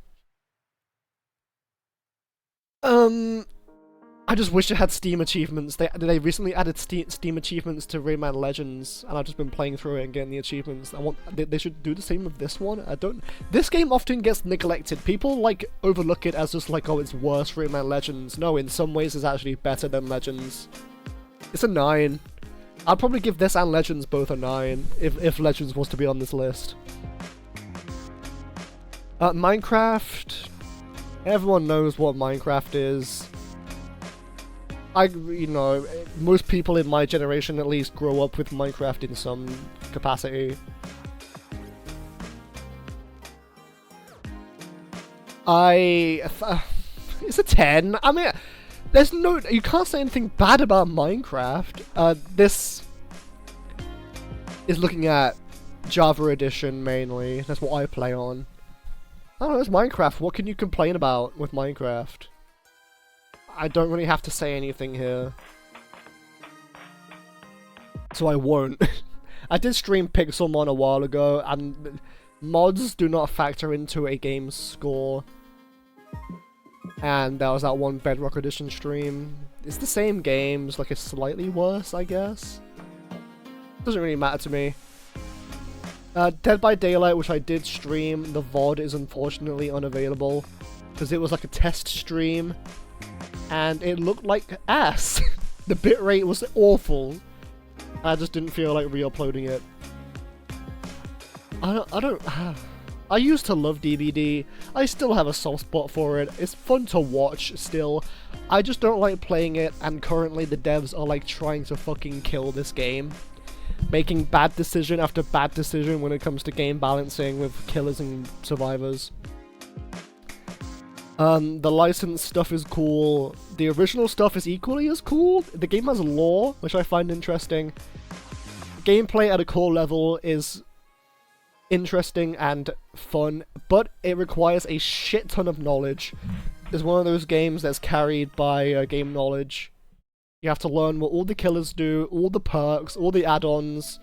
I just wish it had Steam achievements. They recently added Steam achievements to Rayman Legends, and I've just been playing through it and getting the achievements. They should do the same with this one. This game often gets neglected. People like overlook it as just like, oh, it's worse Rayman Legends. No, in some ways it's actually better than Legends. It's a 9. I'd probably give this and Legends both a 9 if Legends was to be on this list. Minecraft. Everyone knows what Minecraft is. You know, most people in my generation at least grow up with Minecraft in some capacity. It's a 10. I mean, you can't say anything bad about Minecraft. This is looking at Java Edition mainly. That's what I play on. I don't know, it's Minecraft. What can you complain about with Minecraft? I don't really have to say anything here. So I won't. I did stream Pixelmon a while ago, and mods do not factor into a game's score. And there was that one Bedrock Edition stream. It's the same games, like it's slightly worse, I guess. Doesn't really matter to me. Dead by Daylight, which I did stream, the VOD is unfortunately unavailable. Because it was like a test stream. And it looked like ass. The bitrate was awful. I just didn't feel like re-uploading it. I don't I used to love DBD. I still have a soft spot for it. It's fun to watch still. I just don't like playing it, and currently the devs are like trying to fucking kill this game. Making bad decision after bad decision when it comes to game balancing with killers and survivors. The licensed stuff is cool. The original stuff is equally as cool. The game has lore, which I find interesting. Gameplay at a core level is interesting and fun, but it requires a shit ton of knowledge. It's one of those games that's carried by game knowledge. You have to learn what all the killers do, all the perks, all the add-ons,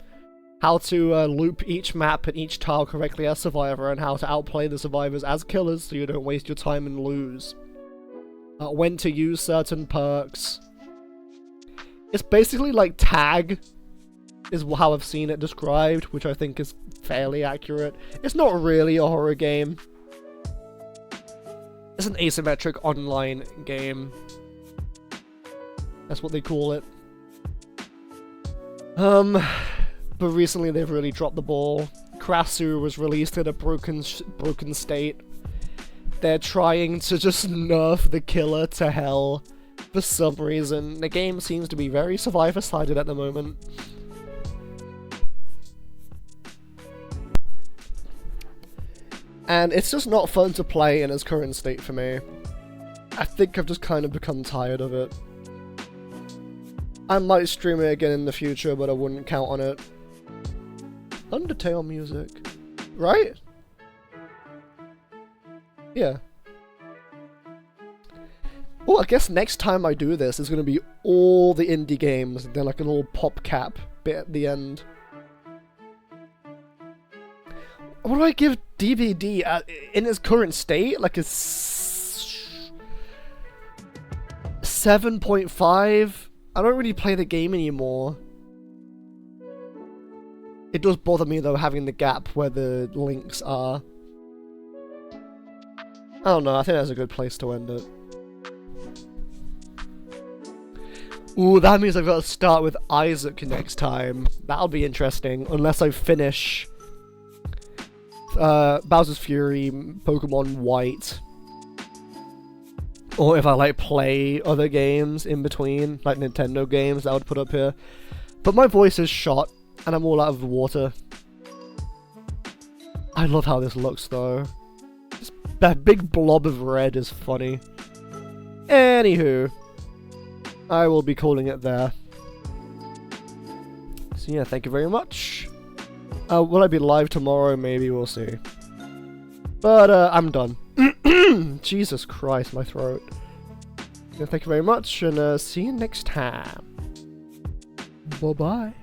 how to loop each map and each tile correctly as Survivor, and how to outplay the survivors as killers so you don't waste your time and lose. When to use certain perks. It's basically like Tag, is how I've seen it described, which I think is fairly accurate. It's not really a horror game. It's an asymmetric online game. That's what they call it. But recently they've really dropped the ball. Krasu was released in a broken state. They're trying to just nerf the killer to hell for some reason. The game seems to be very Survivor-sided at the moment. And it's just not fun to play in its current state for me. I think I've just kind of become tired of it. I might stream it again in the future, but I wouldn't count on it. Undertale music. Right? Yeah. Oh, I guess next time I do this, it's going to be all the indie games, and then like a little pop cap bit at the end. What do I give DBD in its current state? Like a 7.5? I don't really play the game anymore. It does bother me though, having the gap where the links are. I don't know, I think that's a good place to end it. Ooh, that means I've got to start with Isaac next time. That'll be interesting, unless I finish Bowser's Fury, Pokemon White. Or if I like play other games in between, like Nintendo games that I would put up here. But my voice is shot, and I'm all out of the water. I love how this looks though. That big blob of red is funny. Anywho, I will be calling it there. So yeah, thank you very much. Will I be live tomorrow? Maybe, we'll see. But I'm done. Jesus Christ, my throat. Yeah, thank you very much, and see you next time. Bye-bye.